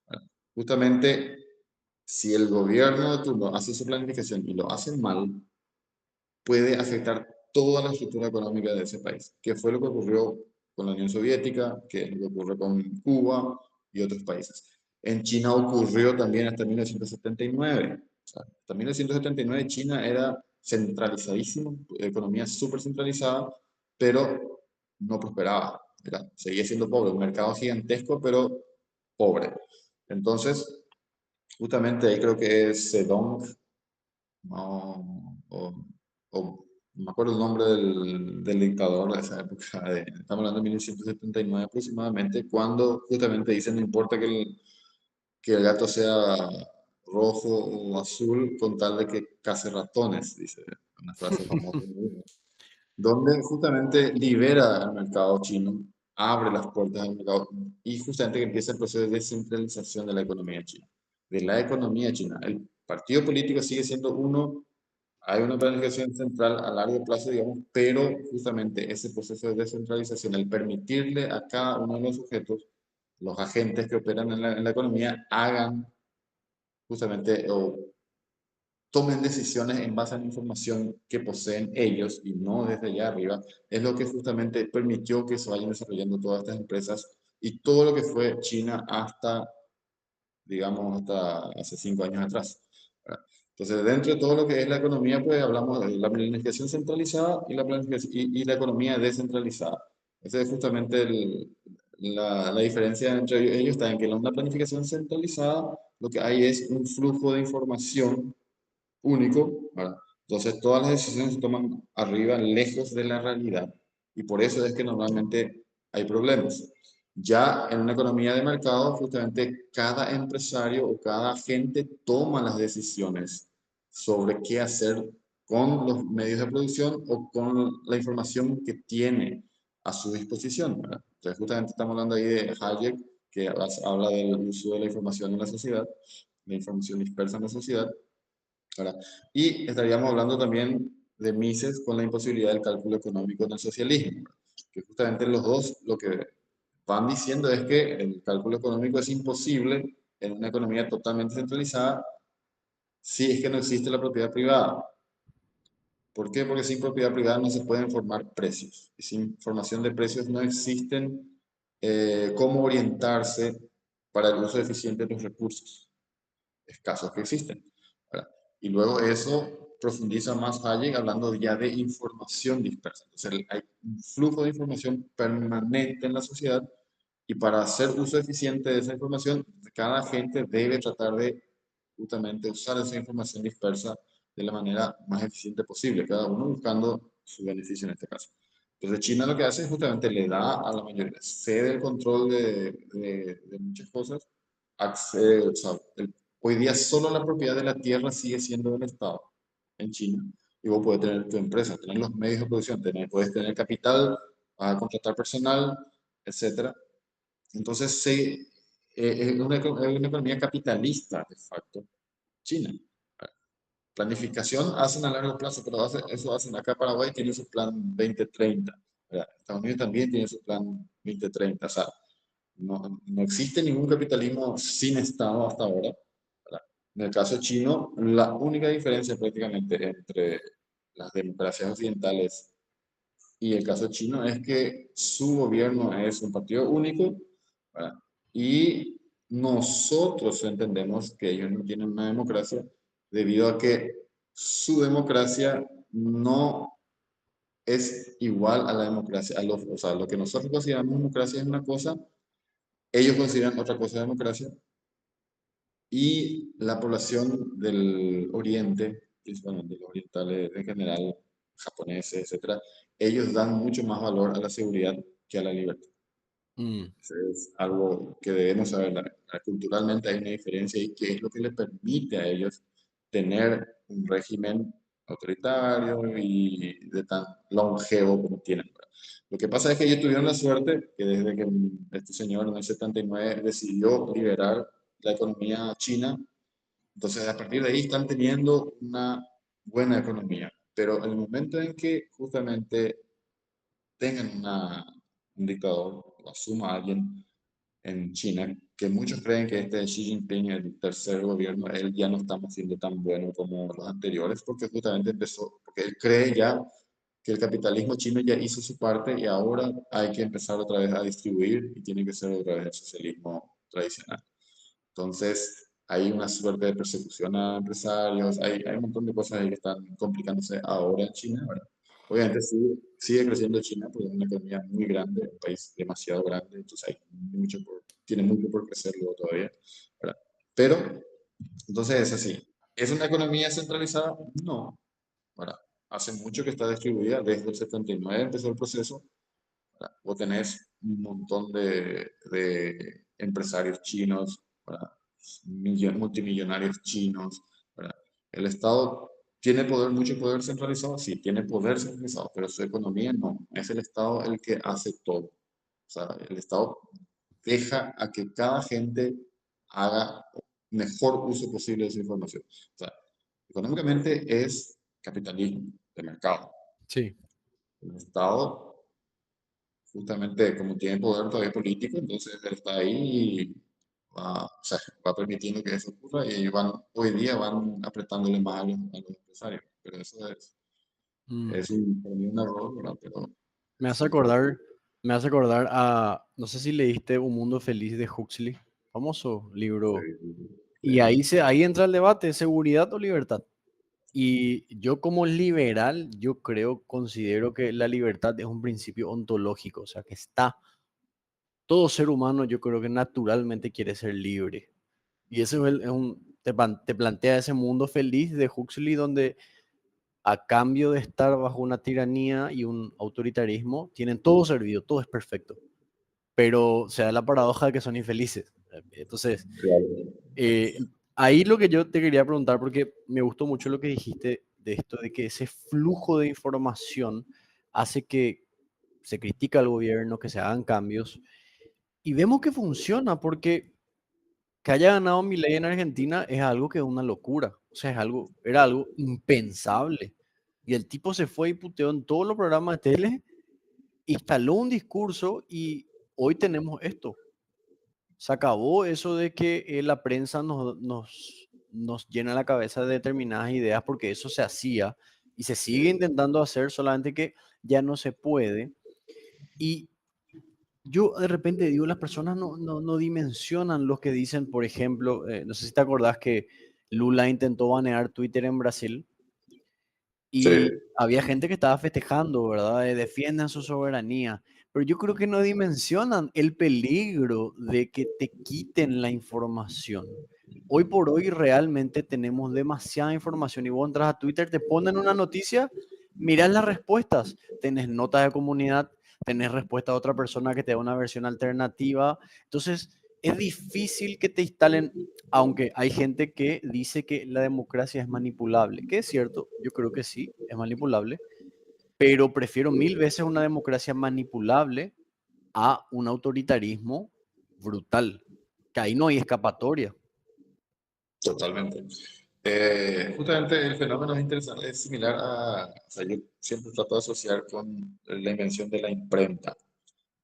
¿Verdad? Justamente, si el gobierno de turno hace su planificación y lo hace mal, puede afectar toda la estructura económica de ese país, que fue lo que ocurrió con la Unión Soviética, que es lo que ocurrió con Cuba y otros países. En China ocurrió también hasta 1979. O sea, hasta 1979 China era centralizadísimo, economía súper centralizada, pero no prosperaba. Seguía siendo pobre, un mercado gigantesco, pero pobre. Entonces, justamente ahí creo que es Zedong, no, no me acuerdo el nombre del dictador de esa época, estamos hablando de 1979 aproximadamente, cuando justamente dicen no importa que el gato sea rojo o azul con tal de que case ratones, dice una frase famosa, donde justamente libera al mercado chino, abre las puertas al mercado y justamente que empieza el proceso de descentralización de la economía china. De la economía china. El partido político sigue siendo uno, hay una planificación central a largo plazo, digamos, pero justamente ese proceso de descentralización, el permitirle a cada uno de los sujetos, los agentes que operan en la economía, hagan justamente o tomen decisiones en base a la información que poseen ellos y no desde allá arriba, es lo que justamente permitió que se vayan desarrollando todas estas empresas y todo lo que fue China hasta, digamos, hasta hace 5 años atrás. ¿Verdad? Entonces, dentro de todo lo que es la economía, pues hablamos de la planificación centralizada y y la economía descentralizada. Esa es justamente la diferencia entre ellos, está en que en una planificación centralizada lo que hay es un flujo de información único, ¿verdad? Entonces todas las decisiones se toman arriba, lejos de la realidad, y por eso es que normalmente hay problemas. Ya en una economía de mercado, justamente cada empresario o cada agente toma las decisiones sobre qué hacer con los medios de producción o con la información que tiene a su disposición, ¿verdad? Entonces justamente estamos hablando ahí de Hayek, que habla del uso de la información en la sociedad, la información dispersa en la sociedad, ¿verdad? Y estaríamos hablando también de Mises con la imposibilidad del cálculo económico en el socialismo, ¿verdad? Que justamente los dos lo que van diciendo es que el cálculo económico es imposible en una economía totalmente centralizada si es que no existe la propiedad privada. ¿Por qué? Porque sin propiedad privada no se pueden formar precios. Y sin formación de precios no existen cómo orientarse para el uso eficiente de los recursos escasos que existen, ¿verdad? Y luego eso profundiza más Hayek hablando ya de información dispersa. Entonces, hay un flujo de información permanente en la sociedad y para hacer uso eficiente de esa información, cada gente debe tratar de justamente usar esa información dispersa de la manera más eficiente posible, cada uno buscando su beneficio en este caso. Entonces China lo que hace es justamente le da a la mayoría, cede el control de muchas cosas, accede, o sea, hoy día solo la propiedad de la tierra sigue siendo del Estado en China y vos podés tener tu empresa, tener los medios de producción, puedes tener capital, a contratar personal, etcétera. Entonces, es una economía capitalista, de facto, China. Planificación hacen a largo plazo, pero eso hacen acá. Paraguay tiene su plan 2030, ¿verdad? Estados Unidos también tiene su plan 2030. O sea, no existe ningún capitalismo sin Estado hasta ahora, ¿verdad? En el caso chino, la única diferencia prácticamente entre las democracias occidentales y el caso chino es que su gobierno es un partido único, ¿verdad? Y nosotros entendemos que ellos no tienen una democracia debido a que su democracia no es igual a la democracia. O sea, lo que nosotros consideramos democracia es una cosa, ellos consideran otra cosa democracia, y la población del Oriente, principalmente los orientales en general, japoneses, etcétera, ellos dan mucho más valor a la seguridad que a la libertad. Mm, Eso es algo que debemos saber. Culturalmente hay una diferencia y que es lo que les permite a ellos tener un régimen autoritario y de tan longevo como tienen. Lo que pasa es que ellos tuvieron la suerte que desde que este señor en el 79 decidió liberar la economía china, entonces a partir de ahí están teniendo una buena economía. Pero en el momento en que justamente tengan un dictador o asuma a alguien en China, que muchos creen que este Xi Jinping, el tercer gobierno, él ya no está siendo tan bueno como los anteriores, porque justamente empezó, porque él cree ya que el capitalismo chino ya hizo su parte y ahora hay que empezar otra vez a distribuir y tiene que ser otra vez el socialismo tradicional. Entonces, hay una suerte de persecución a empresarios, hay un montón de cosas ahí que están complicándose ahora en China, ¿verdad? Obviamente sigue creciendo China porque es una economía muy grande, un país demasiado grande, entonces tiene mucho por crecer luego todavía, ¿verdad? Pero, entonces es así. ¿Es una economía centralizada? No, ¿verdad? Hace mucho que está distribuida, desde el 79 empezó el proceso, ¿verdad? Vos tenés un montón de empresarios chinos, ¿verdad? Multimillonarios chinos, ¿verdad? El Estado tiene poder, mucho poder centralizado, sí, tiene poder centralizado, pero su economía no. Es el Estado el que hace todo. O sea, el Estado deja a que cada gente haga mejor uso posible de su información. O sea, económicamente es capitalismo de mercado. sí. El Estado justamente como tiene poder todavía político, entonces él está ahí y o sea, va permitiendo que eso ocurra y hoy día van apretándole más a los empresarios. Pero eso Mm. para mí un error, ¿verdad? Pero Me hace son cosas acordar, me hace acordar a, no sé si leíste Un Mundo Feliz de Huxley, famoso libro. Y que, ahí entra el debate, seguridad o libertad. Y yo como liberal, yo creo, considero que la libertad es un principio ontológico, o sea, que está, todo ser humano yo creo que naturalmente quiere ser libre. Y eso te plantea ese mundo feliz de Huxley donde a cambio de estar bajo una tiranía y un autoritarismo, tienen todo servido, todo es perfecto. Pero se da la paradoja de que son infelices. Entonces, claro, eh, ahí lo que yo te quería preguntar, porque me gustó mucho lo que dijiste de esto, de que ese flujo de información hace que se critica al gobierno, que se hagan cambios, y vemos que funciona, porque que haya ganado Milei en Argentina es algo que es una locura, o sea, era algo impensable. Y el tipo se fue y puteó en todos los programas de tele, instaló un discurso y hoy tenemos esto. Se acabó eso de que la prensa nos llena la cabeza de determinadas ideas porque eso se hacía y se sigue intentando hacer, solamente que ya no se puede. Y yo de repente digo, las personas no dimensionan lo que dicen, por ejemplo, no sé si te acordás que Lula intentó banear Twitter en Brasil Sí, Y había gente que estaba festejando, ¿verdad? Defienden su soberanía. Pero yo creo que no dimensionan el peligro de que te quiten la información. Hoy por hoy realmente tenemos demasiada información y vos entras a Twitter, te ponen una noticia, mirás las respuestas, tenés notas de comunidad, tenés respuesta a otra persona que te da una versión alternativa. Entonces, es difícil que te instalen, aunque hay gente que dice que la democracia es manipulable, que es cierto, yo creo que sí, es manipulable, pero prefiero mil veces una democracia manipulable a un autoritarismo brutal, que ahí no hay escapatoria. totalmente. Justamente el fenómeno es interesante, es similar a, o sea, yo siempre trato de asociar con la invención de la imprenta,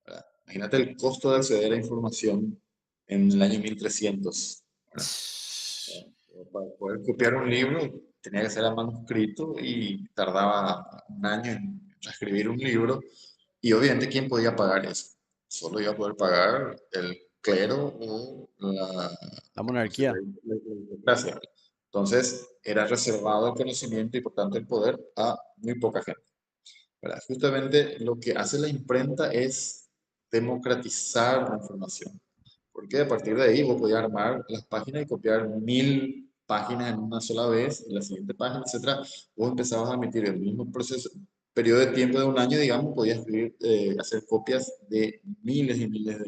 ¿verdad? Imagínate el costo de acceder a información en el año 1300, ¿verdad? Para poder copiar un libro tenía que ser a manuscrito y tardaba un año en transcribir un libro. Y obviamente, ¿quién podía pagar eso? Solo iba a poder pagar el clero o La no sé, monarquía. la aristocracia. Entonces, era reservado el conocimiento y por tanto el poder a muy poca gente, ¿verdad? Justamente lo que hace la imprenta es democratizar la información. Porque a partir de ahí vos podías armar las páginas y copiar 1000 páginas en una sola vez, en la siguiente página, etcétera. Vos empezabas a emitir el mismo proceso, periodo de tiempo de un año, digamos, podías escribir, hacer copias de miles y miles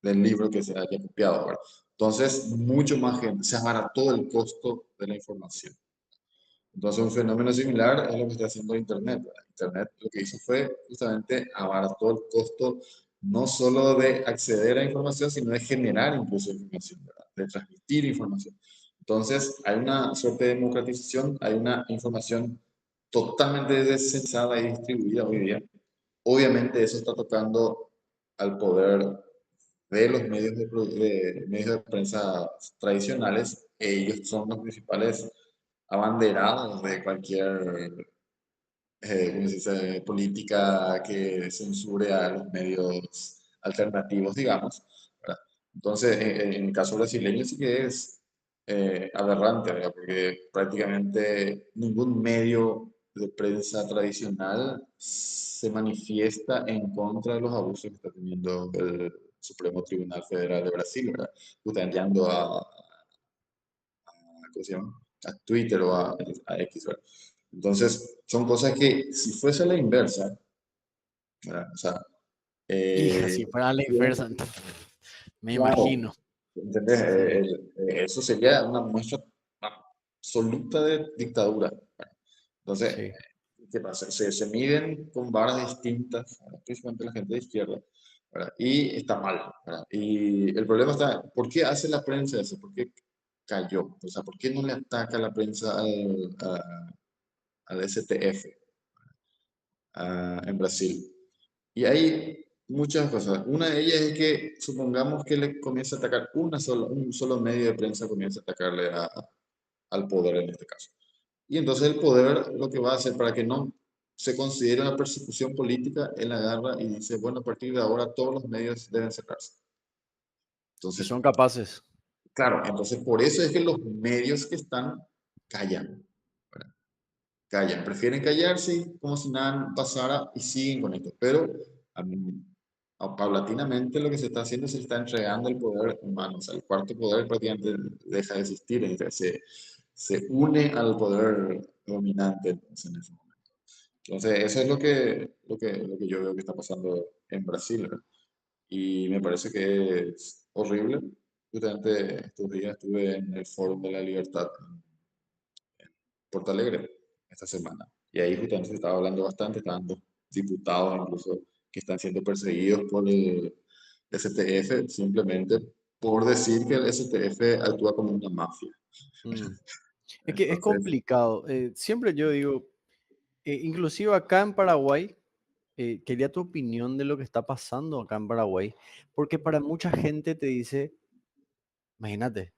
del libro que se haya copiado, ¿verdad? Entonces, mucho más gente, se abarató el costo de la información. Entonces, un fenómeno similar es lo que está haciendo Internet, ¿verdad? Internet lo que hizo fue justamente abarató el costo no solo de acceder a información, sino de generar incluso información, ¿verdad? De transmitir información. Entonces, hay una suerte de democratización, hay una información totalmente descensada y distribuida hoy día. Obviamente, eso está tocando al poder de los medios de prensa tradicionales. Ellos son los principales abanderados de cualquier ¿cómo se dice? Política que censure a los medios alternativos, digamos, ¿verdad? Entonces, en el caso brasileño sí que es aberrante, ¿verdad? Porque prácticamente ningún medio de prensa tradicional se manifiesta en contra de los abusos que está teniendo el Supremo Tribunal Federal de Brasil, ¿verdad? Justamente yendo ¿cómo se llama? A Twitter o a X, ¿verdad? Entonces, son cosas que si fuese a la inversa, ¿verdad? O sea, Hija, eh, si fuera la inversa, me claro, imagino. ¿entendés? Sí, Eso sería una muestra absoluta de dictadura. Entonces, sí. ¿qué pasa? Se miden con varas distintas, ¿verdad? Principalmente la gente de izquierda, ¿verdad? Y está mal, ¿verdad? Y el problema está, ¿por qué hace la prensa eso? ¿Por qué cayó? O sea, ¿por qué no le ataca la prensa al STF en Brasil? Y hay muchas cosas. Una de ellas es que supongamos que le comienza a atacar un solo medio de prensa comienza a atacarle al poder en este caso. Y entonces el poder lo que va a hacer para que no se considere una persecución política, él agarra y dice, bueno, a partir de ahora todos los medios deben cerrarse. Y Entonces, son capaces. claro, entonces por eso es que los medios que están callan, ¿verdad? Callan, prefieren callarse como si nada pasara y siguen con esto. Pero a mí, paulatinamente lo que se está haciendo es que se está entregando el poder humano. O sea, el cuarto poder prácticamente deja de existir. Se une al poder dominante entonces, en ese momento. Entonces, eso es lo que yo veo que está pasando en Brasil, ¿verdad? Y me parece que es horrible. Justamente estos días estuve en el Fórum de la Libertad Porto Alegre esta semana. Y ahí justamente se estaba hablando bastante, estaban dos diputados incluso que están siendo perseguidos por el STF simplemente por decir que el STF actúa como una mafia. Mm. Es que es Entonces, complicado. Siempre yo digo, inclusive acá en Paraguay, quería tu opinión de lo que está pasando acá en Paraguay, porque para mucha gente te dice, imagínate,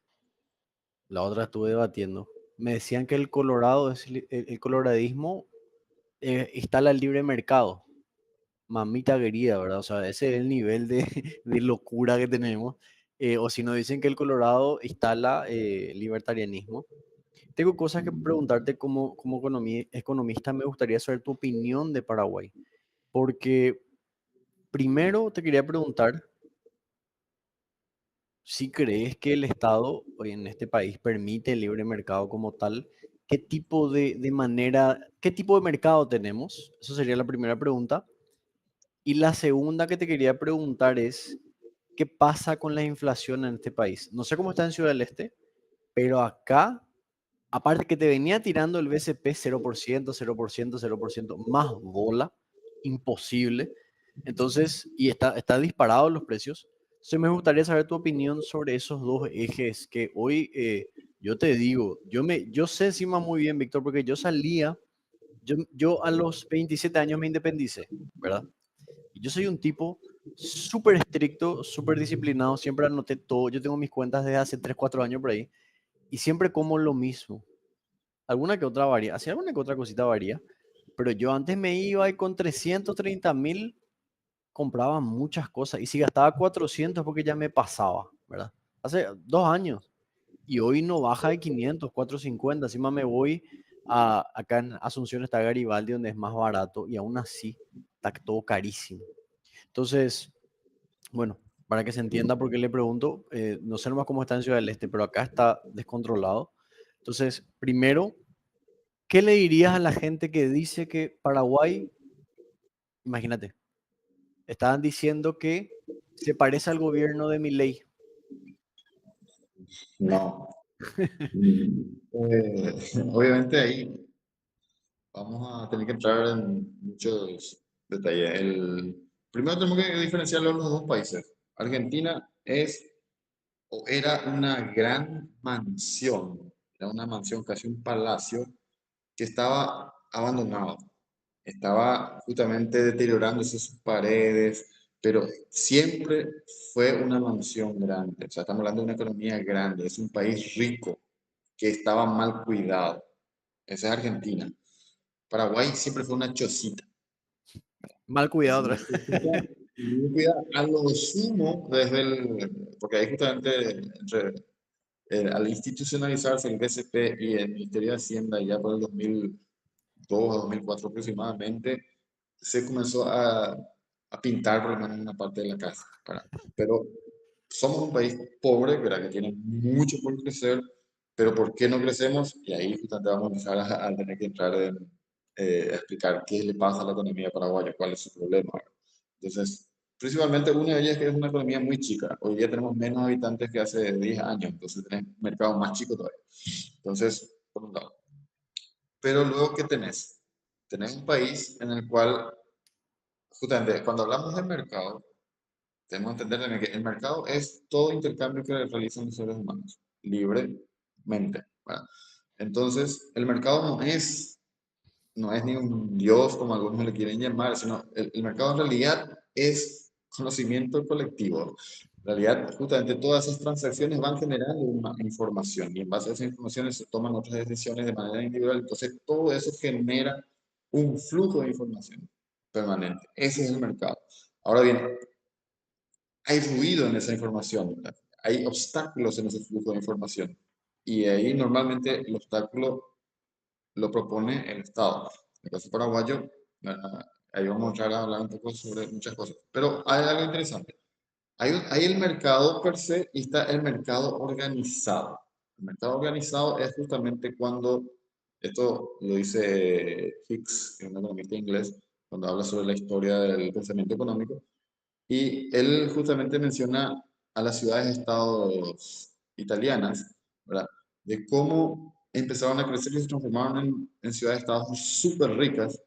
la otra estuve debatiendo, me decían que el Colorado es el coloradismo instala el libre mercado. Mamita querida, ¿verdad? O sea, ese es el nivel de, de locura que tenemos. O si nos dicen que el Colorado instala libertarianismo. Tengo cosas que preguntarte como economista, me gustaría saber tu opinión de Paraguay, porque primero te quería preguntar si crees que el Estado hoy en este país permite el libre mercado como tal, ¿qué tipo de manera, qué tipo de mercado tenemos? Eso sería la primera pregunta. Y la segunda que te quería preguntar es, ¿qué pasa con la inflación en este país? No sé cómo está en Ciudad del Este, pero acá, aparte que te venía tirando el BCP 0%, 0%, 0%, más bola, imposible. Entonces, y está disparado los precios. Entonces me gustaría saber tu opinión sobre esos dos ejes que hoy, yo te digo, yo sé encima muy bien, Víctor, porque yo salía, yo a los 27 años me independicé, ¿verdad? Y yo soy un tipo súper estricto, súper disciplinado, siempre anoté todo, yo tengo mis cuentas desde hace 3 4 años por ahí, y siempre como lo mismo. Alguna que otra varía, hacía alguna que otra cosita varía, pero yo antes me iba y con 330.000 compraba muchas cosas, y si gastaba 400 porque ya me pasaba, ¿verdad? Hace 2 años, y hoy no baja de 500, 450, encima me voy acá en Asunción está Garibaldi, donde es más barato, y aún así está todo carísimo. Entonces, bueno, para que se entienda por qué le pregunto, no sé nomás cómo está en Ciudad del Este, pero acá está descontrolado. Entonces, primero, ¿qué le dirías a la gente que dice que Paraguay, imagínate, estaban diciendo que se parece al gobierno de Milei? No. Obviamente ahí vamos a tener que entrar en muchos detalles. Primero tenemos que diferenciar los dos países. Argentina es o era una gran mansión, era una mansión, casi un palacio, que estaba abandonado. Estaba justamente deteriorándose sus paredes, pero siempre fue una mansión grande. O sea, estamos hablando de una economía grande, es un país rico que estaba mal cuidado. Esa es Argentina. Paraguay siempre fue una chocita. Mal Es cuidado una otra chocita muy cuidada. A lo sumo, porque ahí justamente al institucionalizarse el BCP y el Ministerio de Hacienda ya por el 2002 a 2004 aproximadamente, se comenzó a pintar por lo menos una parte de la casa. ¿Verdad? Pero somos un país pobre, ¿verdad? Que tiene mucho por crecer, pero ¿por qué no crecemos? Y ahí justamente vamos a empezar a tener que entrar en a explicar qué le pasa a la economía paraguaya, cuál es su problema. ¿Verdad? Entonces, principalmente una de ellas es que es una economía muy chica. Hoy día tenemos menos habitantes que hace 10 años, entonces tenemos un mercado más chico todavía. Entonces, por un lado. Pero luego, ¿qué tenés? Tenés un país en el cual, justamente, cuando hablamos de mercado, tenemos que entender también que el mercado es todo intercambio que realizan los seres humanos, libremente. ¿Verdad? Entonces, el mercado no es ni un dios como algunos le quieren llamar, sino el mercado en realidad es conocimiento colectivo. En realidad, justamente todas esas transacciones van generando una información y en base a esas informaciones se toman otras decisiones de manera individual. Entonces, todo eso genera un flujo de información permanente. Ese es el mercado. Ahora bien, hay ruido en esa información, ¿verdad? Hay obstáculos en ese flujo de información. Y ahí normalmente el obstáculo lo propone el Estado. En el caso paraguayo, ahí vamos a entrar a hablar un poco sobre muchas cosas. Pero hay algo interesante. Hay el mercado per se y está el mercado organizado. El mercado organizado es justamente cuando, esto lo dice Hicks, que es un economista inglés, cuando habla sobre la historia del pensamiento económico, y él justamente menciona a las ciudades-estados italianas, ¿verdad? De cómo empezaron a crecer y se transformaron en ciudades-estados súper ricas.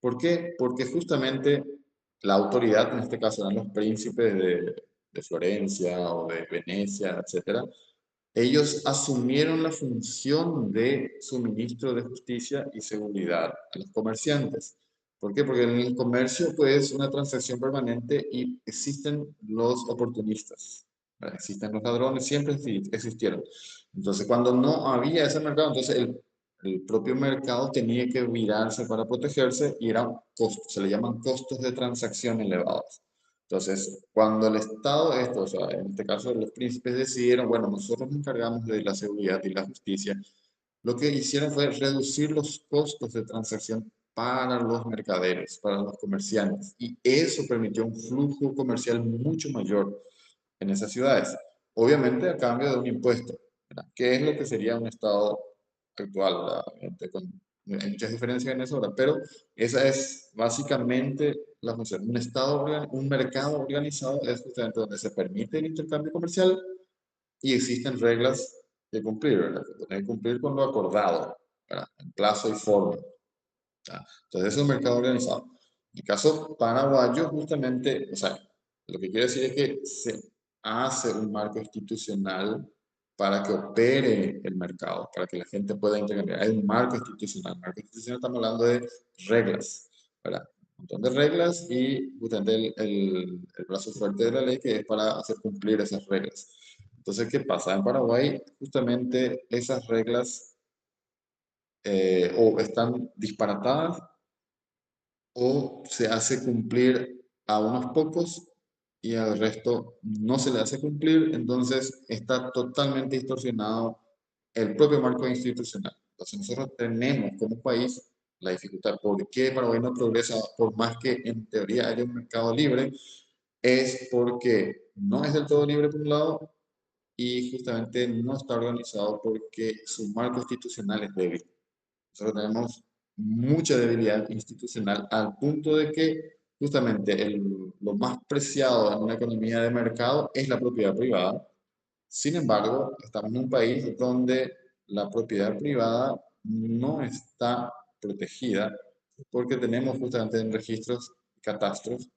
¿Por qué? Porque justamente la autoridad, en este caso eran los príncipes de Florencia o de Venecia, etcétera, ellos asumieron la función de suministro de justicia y seguridad a los comerciantes. ¿Por qué? Porque en el comercio pues es una transacción permanente y existen los oportunistas, ¿verdad? Existen los ladrones, siempre existieron. Entonces cuando no había ese mercado, entonces el propio mercado tenía que virarse para protegerse y eran costos, se le llaman costos de transacción elevados. Entonces, cuando el Estado, esto, o sea, en este caso los príncipes decidieron, bueno, nosotros nos encargamos de la seguridad y la justicia, lo que hicieron fue reducir los costos de transacción para los mercaderes, para los comerciantes, y eso permitió un flujo comercial mucho mayor en esas ciudades. Obviamente a cambio de un impuesto, ¿verdad? ¿Qué es lo que sería un Estado actual? ¿Verdad? Obviamente hay muchas diferencias en eso, ¿verdad? Pero esa es básicamente la función. Un Estado, un mercado organizado es justamente donde se permite el intercambio comercial y existen reglas de cumplir, ¿verdad? Que tienen que cumplir con lo acordado, ¿verdad? En plazo y forma. ¿Verdad? Entonces, es un mercado organizado. En el caso paraguayo, justamente, o sea, lo que quiero decir es que se hace un marco institucional para que opere el mercado, para que la gente pueda intercambiar. Hay un marco institucional. Marco institucional, estamos hablando de reglas, ¿verdad? Un montón de reglas y justamente el brazo fuerte de la ley que es para hacer cumplir esas reglas. Entonces, ¿qué pasa? En Paraguay, justamente esas reglas o están disparatadas o se hace cumplir a unos pocos y al resto no se le hace cumplir, entonces está totalmente distorsionado el propio marco institucional. Entonces nosotros tenemos como país la dificultad. ¿Por qué Paraguay no progresa por más que en teoría haya un mercado libre? Es porque no es del todo libre por un lado y justamente no está organizado porque su marco institucional es débil. Nosotros tenemos mucha debilidad institucional al punto de que justamente lo más preciado en una economía de mercado es la propiedad privada. Sin embargo, estamos en un país donde la propiedad privada no está protegida porque tenemos justamente en registros, catastros,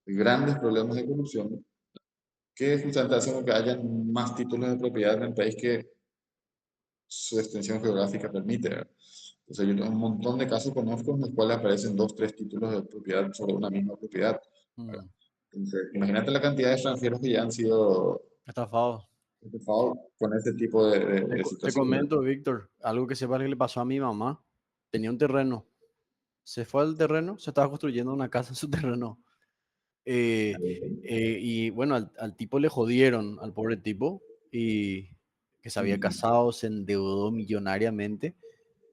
grandes problemas de corrupción que justamente hacen que haya más títulos de propiedad en el país que su extensión geográfica permite, ¿verdad? O sea, yo tengo un montón de casos conozco en los cuales aparecen dos, tres títulos de propiedad sobre una misma propiedad, ¿verdad? Mm, Entonces, imagínate la cantidad de extranjeros que ya han sido estafado. estafados con este tipo de, de Te situaciones, ¿verdad? comento, Víctor, algo que sepa que le pasó a mi mamá. Tenía un terreno. Se fue al terreno, se estaba construyendo una casa en su terreno. Eh, y bueno, al tipo le jodieron, al pobre tipo, y que se había Mm. casado, se endeudó millonariamente.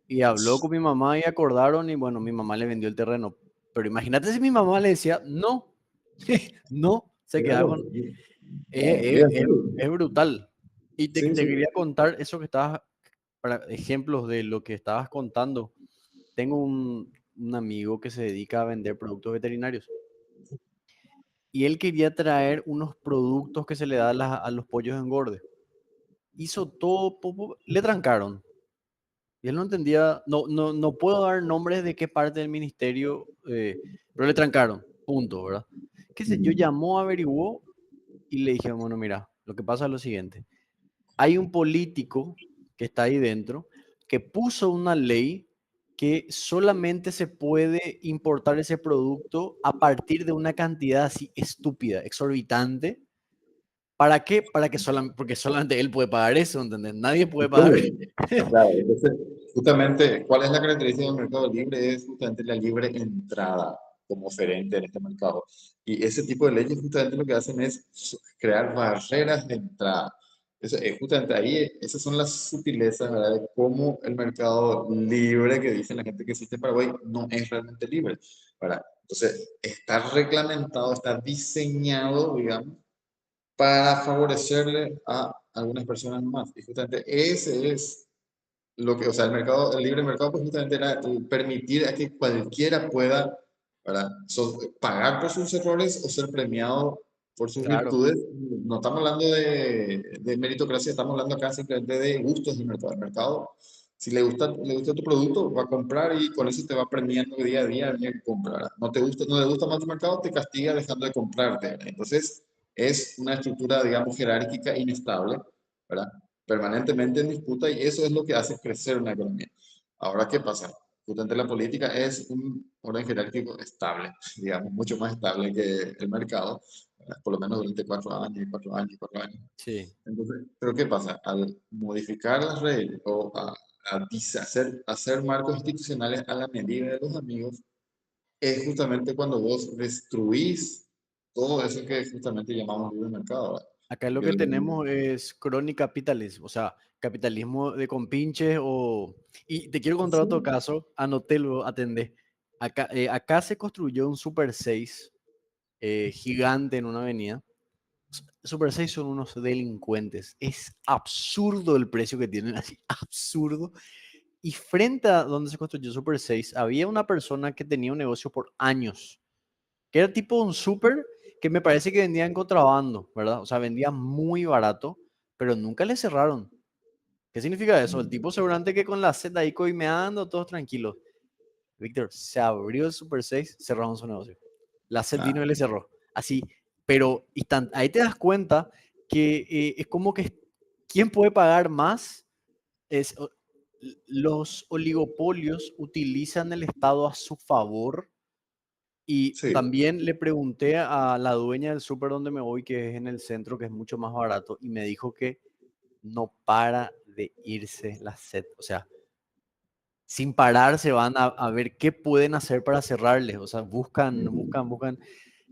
Y habló con mi mamá y acordaron y bueno, mi mamá le vendió el terreno. Pero imagínate si mi mamá le decía, no, no, se quedaba Claro, con... no, bien, Es brutal. Y sí, te sí. quería contar eso que estabas, para ejemplos de lo que estabas contando. Tengo un amigo que se dedica a vender productos veterinarios y él quería traer unos productos que se le da a los pollos de engorde. Hizo todo, le trancaron. Y él no entendía, no puedo dar nombres de qué parte del ministerio, pero le trancaron, punto, ¿verdad? ¿Qué sé? Yo Mm. llamó, averiguó y le dije, bueno, mira, lo que pasa es lo siguiente. Hay un político que está ahí dentro que puso una ley que solamente se puede importar ese producto a partir de una cantidad así estúpida, exorbitante. ¿Para qué? Para que solamente, porque solamente él puede pagar eso, ¿entendés? Nadie puede pagar. Claro, claro. Entonces, justamente, ¿cuál es la característica del mercado libre? Es justamente la libre entrada como oferente en este mercado. Y ese tipo de leyes justamente lo que hacen es crear barreras de entrada. Justamente ahí, esas son las sutilezas, ¿verdad? De cómo el mercado libre que dice la gente que existe en Paraguay no es realmente libre, ¿verdad? Entonces, está reglamentado, está diseñado, digamos, para favorecerle a algunas personas más. Y justamente ese es lo que, o sea, el mercado, el libre mercado, pues justamente era el permitir a que cualquiera pueda, ¿verdad? Pagar por sus errores o ser premiado por sus Claro, virtudes. No estamos hablando de meritocracia, estamos hablando acá simplemente de gustos del mercado. El mercado, si le gusta tu producto, va a comprar y con eso te va premiando día a día a venir a comprar. No te gusta, no le gusta más tu mercado, te castiga dejando de comprarte, ¿verdad? Entonces, es una estructura, digamos, jerárquica inestable, ¿verdad? Permanentemente en disputa y eso es lo que hace crecer una economía. Ahora, ¿qué pasa? Justamente la política es un orden jerárquico estable, digamos, mucho más estable que el mercado, por lo menos durante 4 años, 4 años, 4 años. sí, Entonces, pero ¿qué pasa? Al modificar las reglas o hacer marcos institucionales a la medida de los amigos, es justamente cuando vos destruís todo eso que justamente llamamos libre mercado, ¿verdad? Acá lo Porque que tenemos es crony capitalism, o sea, capitalismo de compinches o... Y te quiero contar otro sí, caso, anotelo, atendé. Acá se construyó un Super 6 gigante en una avenida. Super 6 son unos delincuentes. Es absurdo el precio que tienen, así, absurdo. Y frente a donde se construyó Super 6, había una persona que tenía un negocio por años, que era tipo un super que me parece que vendía en contrabando, ¿verdad? O sea, vendía muy barato, pero nunca le cerraron. ¿Qué significa eso? El mm, tipo seguramente que con la Z ahí coimeando, todos tranquilos. Víctor, se abrió el Super 6, cerramos su negocio. La SED vino y ah, le cerró. Así, pero ahí te das cuenta que es como que quién puede pagar más. Es, los oligopolios utilizan el Estado a su favor y sí, también le pregunté a la dueña del súper donde me voy, que es en el centro, que es mucho más barato, y me dijo que no para de irse la SED. O sea, sin parar se van a ver qué pueden hacer para cerrarles. O sea, buscan, buscan, mm, buscan.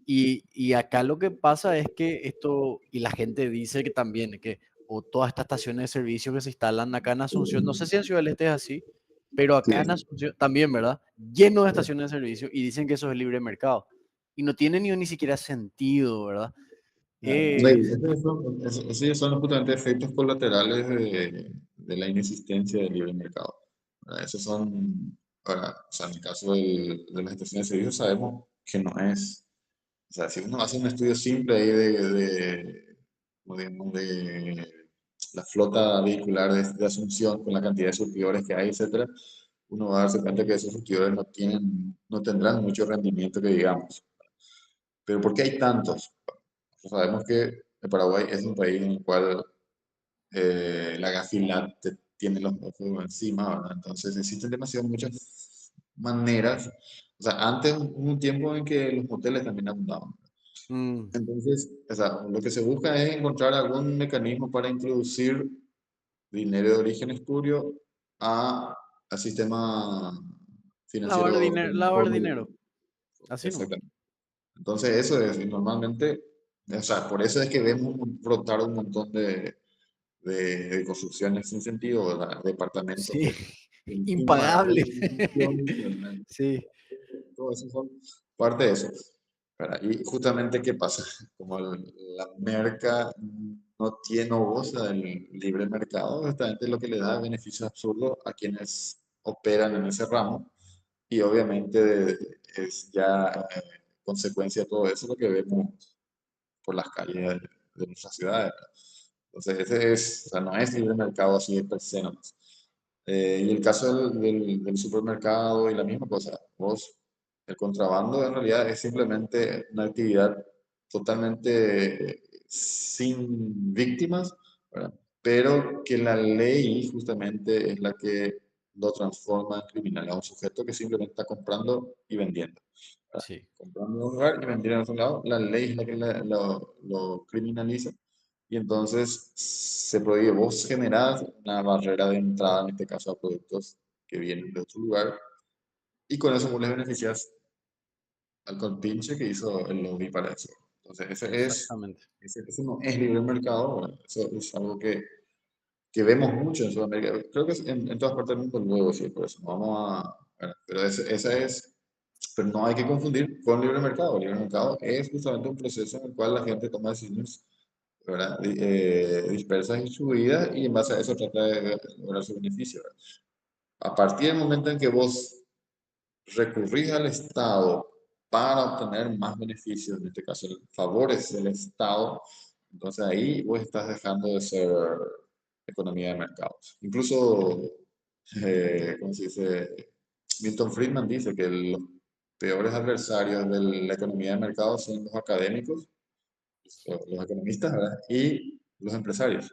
Y acá lo que pasa es que esto, y la gente dice que también, que o todas estas estaciones de servicio que se instalan acá en Asunción, no sé si en Ciudad del Este es así, pero acá en sí. Asunción también, ¿verdad? Lleno de estaciones de servicio y dicen que eso es libre mercado. Y no tiene ni siquiera sentido, ¿verdad? No, y Es, esos ya son justamente efectos colaterales de la inexistencia del libre mercado. ¿Verdad? Esos son, ahora, o sea, en el caso de las estaciones de servicio sabemos que no es, o sea, si uno hace un estudio simple ahí como digamos, de la flota vehicular de Asunción con la cantidad de surtidores que hay, etcétera, uno va a darse cuenta que esos surtidores no tendrán mucho rendimiento que digamos. Pero ¿por qué hay tantos? Sabemos que el Paraguay es un país en el cual la gafilat tiene los ojos encima, ¿verdad? Entonces existen demasiadas muchas maneras. O sea, antes hubo un tiempo en que los moteles también abundaban. mm, Entonces, o sea, lo que se busca es encontrar algún mecanismo para introducir dinero de origen espurio a, al sistema financiero lavar público. dinero, así nomás. Exactamente. Entonces, eso es normalmente, o sea, por eso es que vemos brotar un montón de construcciones sin sentido, ¿verdad? Departamentos Sí, impagable. impagables, ¿verdad? Sí, Todo eso son parte de eso. ¿Verdad? Y justamente, ¿qué pasa? Como la merca no tiene o goza del libre mercado, justamente lo que le da beneficios absurdos a quienes operan en ese ramo y obviamente es ya consecuencia de todo eso lo que vemos por las calles de nuestras ciudades. Entonces, ese es, o sea, no es libre mercado así de per se nomás. Y el caso del supermercado y la misma cosa, vos, el contrabando en realidad es simplemente una actividad totalmente sin víctimas, ¿verdad? Pero que la ley justamente es la que lo transforma en criminal, a un sujeto que simplemente está comprando y vendiendo. ¿Verdad? sí, Comprando en un lugar y vendiendo en otro lado, la ley es la que lo criminaliza y entonces se prohíbe. Vos generás una barrera de entrada, en este caso, a productos que vienen de otro lugar, y con eso vos les beneficias al compinche que hizo el lobby para eso. Entonces, exactamente. eso no es libre mercado, bueno, eso es algo que vemos mucho en Sudamérica. Creo que es en todas partes del mundo luego, sí, por eso no vamos a... bueno, pero esa es... Pero no hay que confundir con libre mercado. Libre mercado es justamente un proceso en el cual la gente toma decisiones, ¿verdad? Dispersas y distribuidas y en base a eso trata de lograr su beneficio, ¿verdad? A partir del momento en que vos recurrís al Estado para obtener más beneficios, en este caso favores del Estado, entonces ahí vos estás dejando de ser economía de mercados. Incluso, ¿cómo se dice? Milton Friedman dice que los peores adversarios de la economía de mercados son los académicos, los economistas, ¿verdad? Y los empresarios.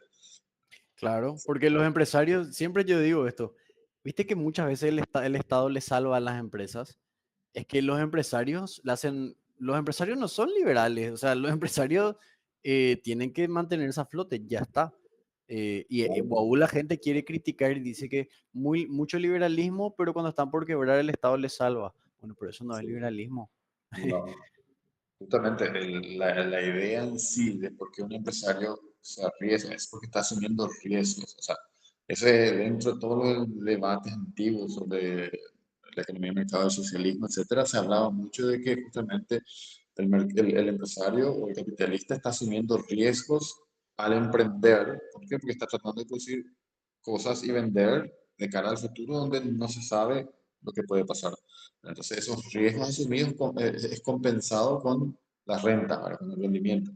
Claro, porque los empresarios, siempre yo digo esto, viste que muchas veces el Estado le salva a las empresas, es que los empresarios los empresarios no son liberales, o sea, los empresarios tienen que mantenerse a flote, ya está. Guau, la gente quiere criticar y dice que mucho liberalismo, pero cuando están por quebrar el Estado les salva. Bueno, pero eso no es Sí, liberalismo. no. Justamente la idea en sí de por qué un empresario se arriesga es porque está asumiendo riesgos. O sea, ese dentro de todos los debates antiguos sobre la economía de mercado, el socialismo, etcétera, se hablaba mucho de que justamente el empresario o el capitalista está asumiendo riesgos al emprender. ¿Por qué? Porque está tratando de producir cosas y vender de cara al futuro donde no se sabe lo que puede pasar. Entonces, esos riesgos asumidos es compensado con la renta, ¿verdad? Con el rendimiento.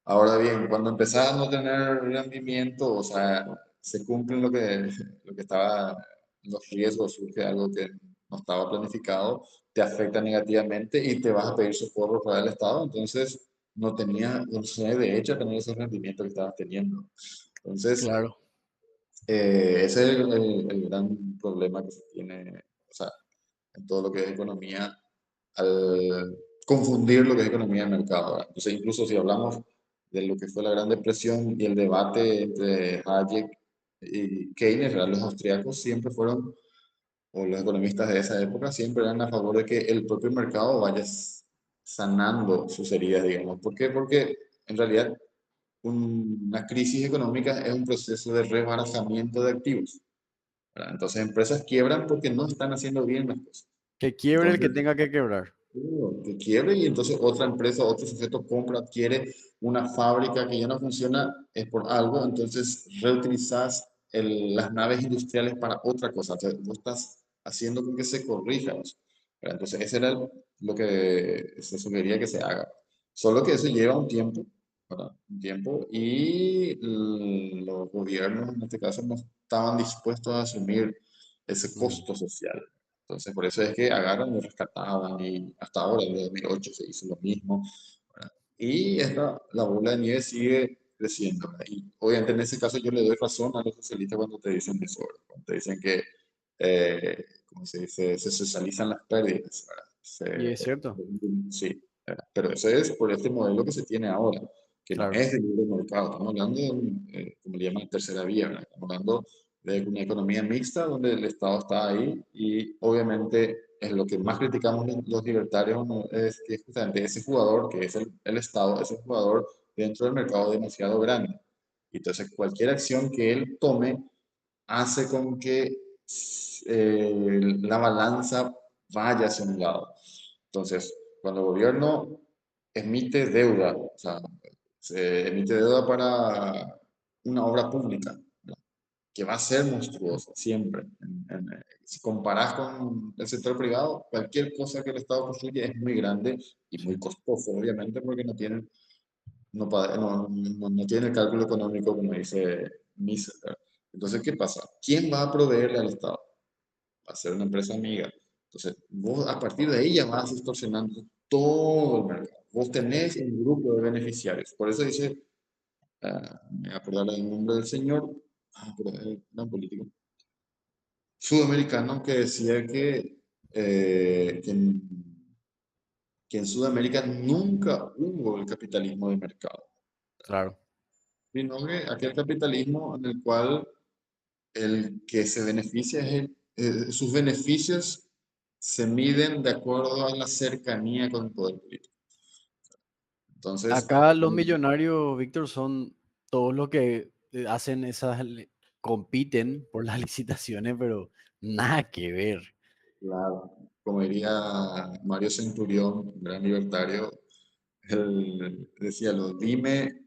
Ahora bien, cuando empezás a no tener rendimiento, o sea, se cumplen lo que estaba, los riesgos, surge algo que no estaba planificado, te afecta negativamente y te vas a pedir socorro para el Estado, entonces no tenía derecho a tener esos rendimientos que estabas teniendo. Entonces, Claro, ese es el gran problema que se tiene, o sea, en todo lo que es economía, al confundir lo que es economía de mercado, ¿verdad? Entonces, incluso si hablamos de lo que fue la Gran Depresión y el debate entre Hayek y Keynes, ¿verdad? Los austriacos siempre fueron, o los economistas de esa época, siempre eran a favor de que el propio mercado vaya sanando sus heridas, digamos. ¿Por qué? Porque en realidad una crisis económica es un proceso de rebarazamiento de activos, ¿verdad? Entonces, empresas quiebran porque no están haciendo bien las cosas. que quiebre el que Entonces, tenga que quebrar. que quiebre y entonces otra empresa, otro sujeto compra, adquiere una fábrica que ya no funciona, es por algo, entonces reutilizas las naves industriales para otra cosa. Entonces, vos estás haciendo con que se corrija eso, ¿verdad? Entonces, ese era lo que se sugería que se haga. Solo que eso lleva un tiempo, ¿verdad? Un tiempo y los gobiernos, en este caso, no estaban dispuestos a asumir ese Mm, costo social. Entonces, por eso es que agarran y rescataban y hasta ahora, en 2008, se hizo lo mismo, ¿verdad? Y la bola de nieve sigue creciendo, ¿verdad? Y obviamente en ese caso yo le doy razón a los socialistas cuando te dicen eso, ¿verdad? Cuando te dicen que, ¿cómo se dice? Se socializan las pérdidas, ¿verdad? y es cierto, Sí, ¿verdad? Pero eso es por este modelo que se tiene ahora, que no claro. es de libre mercado, estamos hablando de, como le llaman, tercera vía, ¿verdad? Estamos hablando de una economía mixta donde el Estado está ahí y obviamente es lo que más criticamos los libertarios, ¿no? Es que justamente ese jugador, que es el Estado, es un jugador dentro del mercado demasiado grande. Y entonces cualquier acción que él tome hace con que la balanza vaya hacia un lado. Entonces, cuando el gobierno emite deuda, o sea, se emite deuda para una obra pública, que va a ser monstruosa siempre. Si comparás con el sector privado, cualquier cosa que el Estado construye es muy grande y muy Sí. costoso, obviamente, porque no tienen el cálculo económico, como dice Mises. ¿Verdad? Entonces, ¿qué pasa? ¿Quién va a proveerle al Estado? Va a ser una empresa amiga. Entonces, vos a partir de ahí ya vas distorsionando todo el mercado. Vos tenés un grupo de beneficiarios. Por eso dice, me voy a acordar el nombre del señor, pero era un político sudamericano que decía que en Sudamérica nunca hubo el capitalismo de mercado, Claro. sino que aquel capitalismo en el cual el que se beneficia sus beneficios se miden de acuerdo a la cercanía con el poder político. Entonces, Acá los millonarios, Víctor, son todos los que hacen compiten por las licitaciones, pero nada que ver. claro, como diría Mario Centurión, un gran libertario, él decía, dime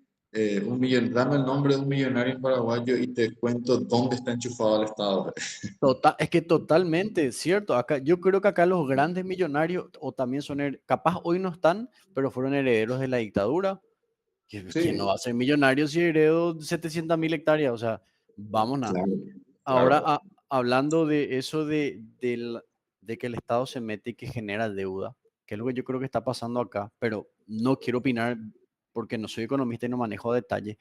dame el nombre de un millonario paraguayo y te cuento dónde está enchufado el Estado. Total, es que totalmente, cierto. Acá, yo creo que acá los grandes millonarios, o también son, capaz hoy no están, pero fueron herederos de la dictadura. ¿Quién no Sí, va a ser millonario si heredó 700.000 hectáreas? O sea, vamos a. claro, Ahora, claro. hablando de eso de que el Estado se mete y que genera deuda, que es lo que yo creo que está pasando acá, pero no quiero opinar porque no soy economista y no manejo detalle.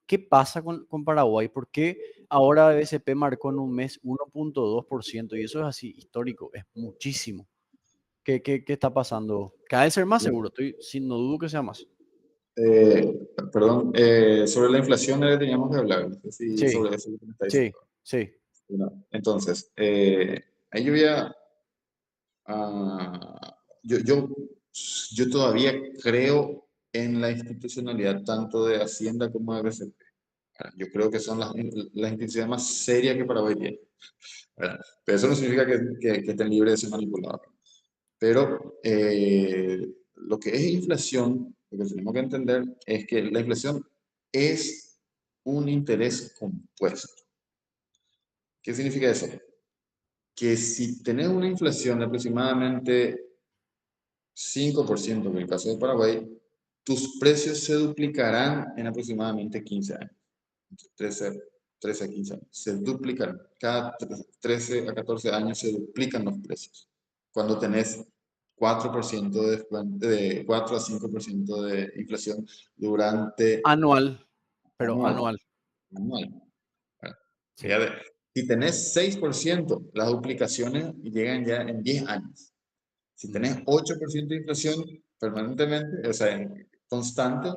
¿Qué pasa con Paraguay? ¿Por qué ahora BCP marcó en un mes 1,2%? Y eso es así histórico, es muchísimo. ¿Qué está pasando? Cada vez ser más seguro, estoy sin no dudo que sea más. Perdón, sobre la inflación teníamos que hablar, no sé si Sí, sobre eso es lo que me está sí, diciendo. sí, Bueno, entonces, ahí yo yo todavía creo en la institucionalidad tanto de Hacienda como de BCP. Yo creo que son las instituciones más serias que Paraguay tiene, ¿verdad? Pero eso no significa que estén libres de ser manipulados. Pero lo que es inflación, lo que tenemos que entender es que la inflación es un interés compuesto. ¿Qué significa eso? Que si tenés una inflación de aproximadamente 5%, en el caso de Paraguay, tus precios se duplicarán en aproximadamente 15 años. 13, 13 a 15 años. Se duplican. Cada 13 a 14 años se duplican los precios. Cuando tenés 4% de 4 a 5% de inflación durante Anual, pero anual. anual. Anual. Bueno, Sí. fíjate, si tenés 6%, las duplicaciones llegan ya en 10 años. Si tenés Mm, 8% de inflación permanentemente, o sea, constante,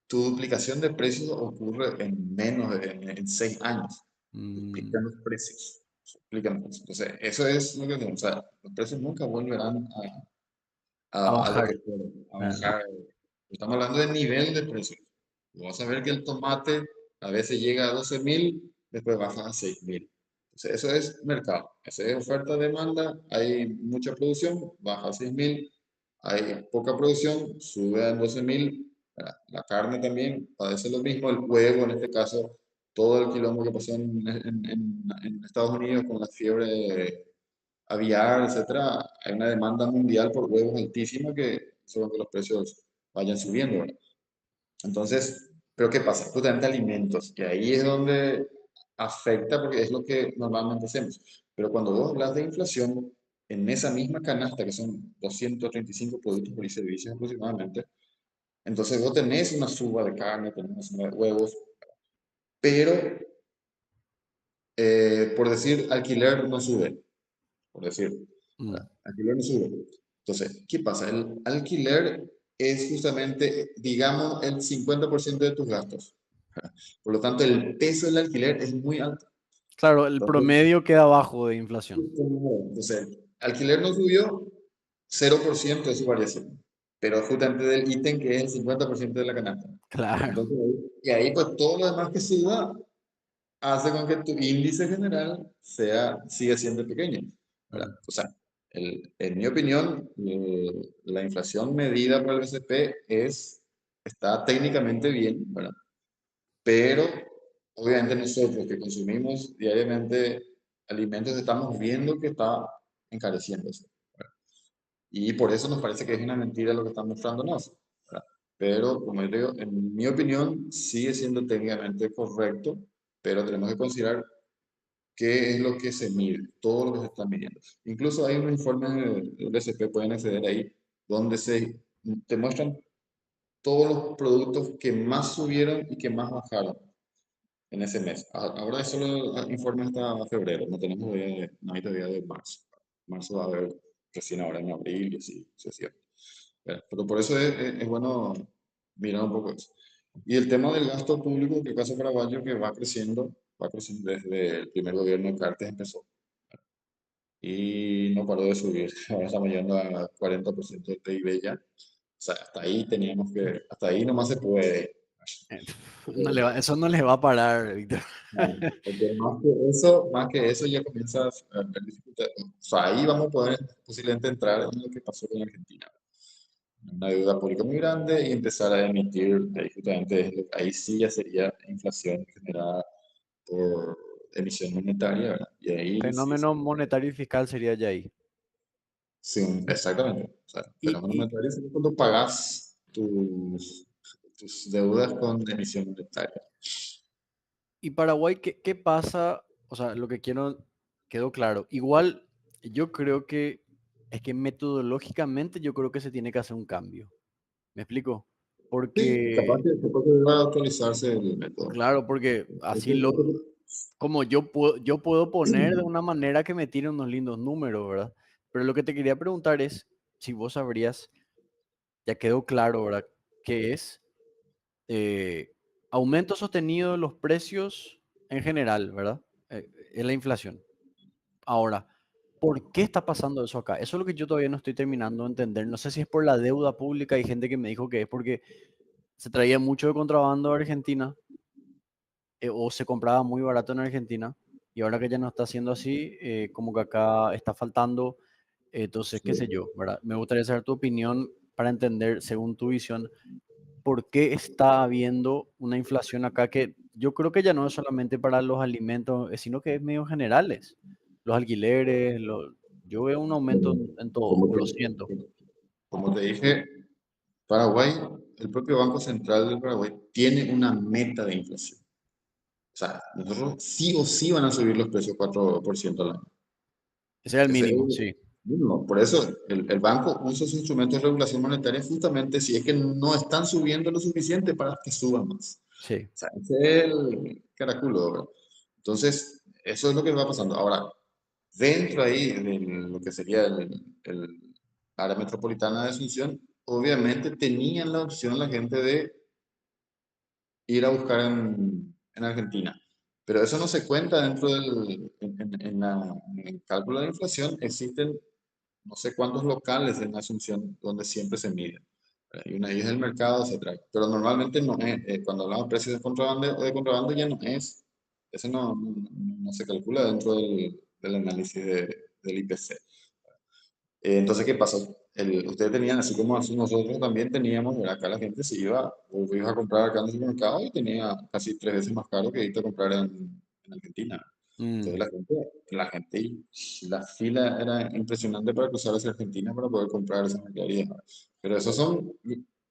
tu duplicación de precios ocurre en en 6 años. mm, Duplican los precios. Duplican los precios. Entonces, eso es lo que tenemos. O sea, los precios nunca volverán a a lo bajar. que fueron, a Ah, bajar. Estamos hablando de nivel de precios. Vamos a ver que el tomate a veces llega a 12.000, después baja a 6.000. Entonces, eso es mercado. Esa es oferta-demanda. Hay mucha producción, baja a 6.000. Hay poca producción, sube a 12.000. La carne también padece lo mismo. El huevo, en este caso, todo el quilombo que pasó en Estados Unidos con la fiebre aviar, etcétera, hay una demanda mundial por huevos altísima que hace que los precios vayan subiendo, ¿verdad? Entonces, pero ¿qué pasa? Justamente alimentos, que ahí es donde afecta porque es lo que normalmente hacemos. Pero cuando vos hablas de inflación, en esa misma canasta, que son 235 productos por y servicios aproximadamente, entonces vos tenés una suba de carne, tenés una suba de huevos, pero por decir, alquiler no sube, por decir, mm, alquiler no sube. Entonces, ¿qué pasa? El alquiler es justamente, digamos, el 50% de tus gastos. Por lo tanto, el peso del alquiler es muy alto. Claro, el Entonces, promedio queda bajo de inflación. alquiler no subió 0% de su variación, pero justamente del ítem que es el 50% de la canasta. Claro. Entonces, y ahí pues todo lo demás que suba hace con que tu índice general siga siendo pequeño, ¿verdad? Mm, O sea, en mi opinión, la inflación medida por el BCP está técnicamente bien, ¿verdad? Pero obviamente nosotros que consumimos diariamente alimentos estamos viendo que está encareciéndose, ¿verdad? Y por eso nos parece que es una mentira lo que están mostrándonos, ¿verdad? Pero, como yo digo, en mi opinión sigue siendo técnicamente correcto, pero tenemos que considerar qué es lo que se mide, todo lo que se está midiendo. Incluso hay unos informes del BCP, pueden acceder ahí, donde te muestran todos los productos que más subieron y que más bajaron en ese mes. Ahora es solo informes hasta febrero, no hay todavía de marzo. Marzo va a haber recién ahora en abril y así sucesivamente. Pero por eso es bueno mirar un poco eso. Y el tema del gasto público, que el caso paraguayo que va creciendo desde el primer gobierno de Cartes empezó y no paró de subir. Ahora estamos llegando a 40% del PIB ya. O sea, hasta ahí nomás se puede. eso no les va a parar, Víctor. No, porque más que eso ya comienza a haber dificultades. O sea, ahí vamos a poder posiblemente entrar en lo que pasó con Argentina. Una deuda pública muy grande y empezar a emitir, ahí justamente ahí sí ya sería inflación generada por emisión monetaria, ¿verdad? Y ahí sí, Fenómeno monetario y fiscal sería ya ahí. sí, exactamente. O sea, Y, fenómeno y, monetario es cuando pagas tus deudas con emisión monetaria. y Paraguay, ¿qué pasa? O sea, lo que quiero quedó claro. Igual, yo creo que es que metodológicamente yo creo que se tiene que hacer un cambio. ¿Me explico? Sí, Porque, capaz que va a actualizarse el método. claro, porque así Este- como yo puedo poner de una manera que me tire unos lindos números, ¿verdad? Pero lo que te quería preguntar es si vos sabrías, ya quedó claro, ¿verdad? ¿Qué es eh, aumento sostenido de los precios en general, ¿verdad? Es la inflación. Ahora, ¿Por qué está pasando eso acá? Eso es lo que yo todavía no estoy terminando de entender. No sé si es por la deuda pública. Hay gente que me dijo que es porque se traía mucho de contrabando a Argentina, o se compraba muy barato en Argentina. Y ahora que ya no está haciendo así, como que acá está faltando. Entonces, Sí. qué sé yo, ¿verdad? Me gustaría saber tu opinión para entender, según tu visión, por qué está habiendo una inflación acá que yo creo que ya no es solamente para los alimentos, sino que es medio generales. Los alquileres, yo veo un aumento Bueno, en todo, como o te, lo siento. como te dije, Paraguay, el propio Banco Central del Paraguay tiene una meta de inflación. O sea, nosotros sí o sí van a subir los precios 4% al año. Ese era el Ese es mínimo, el sí, mínimo. Por eso el banco usa sus instrumentos de regulación monetaria justamente si es que no están subiendo lo suficiente para que suban más. sí. O sea, ese es el caraculo, ¿verdad? Entonces, eso es lo que va pasando. Ahora, dentro ahí de lo que sería el área metropolitana de Asunción, obviamente tenían la opción la gente de ir a buscar en Argentina. Pero eso no se cuenta dentro en el cálculo de la inflación. Existen no sé cuántos locales en Asunción donde siempre se mide. Y una de ellas es el mercado, etcétera. Pero normalmente no es, cuando hablamos de precios de contrabando ya no es. Eso no se calcula dentro del análisis del IPC. Entonces, ¿qué pasó? Ustedes tenían, así como así nosotros también teníamos, ¿verdad? Acá la gente se iba, o ibas a comprar acá en el supermercado y tenía casi 3 veces más caro que irte a comprar en Argentina. Entonces Mm, la fila era impresionante para cruzar hacia Argentina para poder comprar esa mercadería. Pero esos son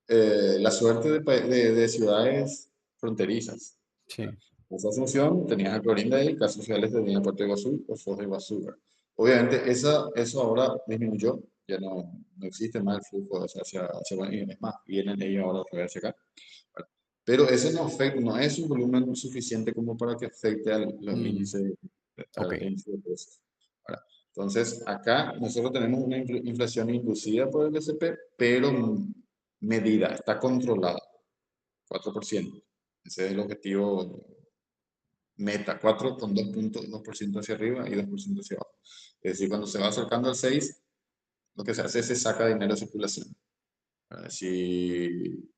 la suerte de ciudades fronterizas. sí. Esa Asunción tenías a Clorinda y casos sociales tenías Puerto Iguazú o Foz de Iguazú. ¿Verdad? Obviamente eso ahora disminuyó, ya no existe más el flujo hacia Guayaquil, es más, vienen ellos ahora otra vez hacia acá. ¿Verdad? Pero eso no es un volumen suficiente como para que afecte a los Mm, índices, ok, al índice de precios. ¿Verdad? Entonces, acá nosotros tenemos una inflación inducida por el BCP, pero medida, está controlada, 4%. Ese es el objetivo meta, 4 con 2% hacia arriba y 2% hacia abajo. Es decir, cuando se va acercando al 6 lo que se hace es se saca dinero de circulación. Si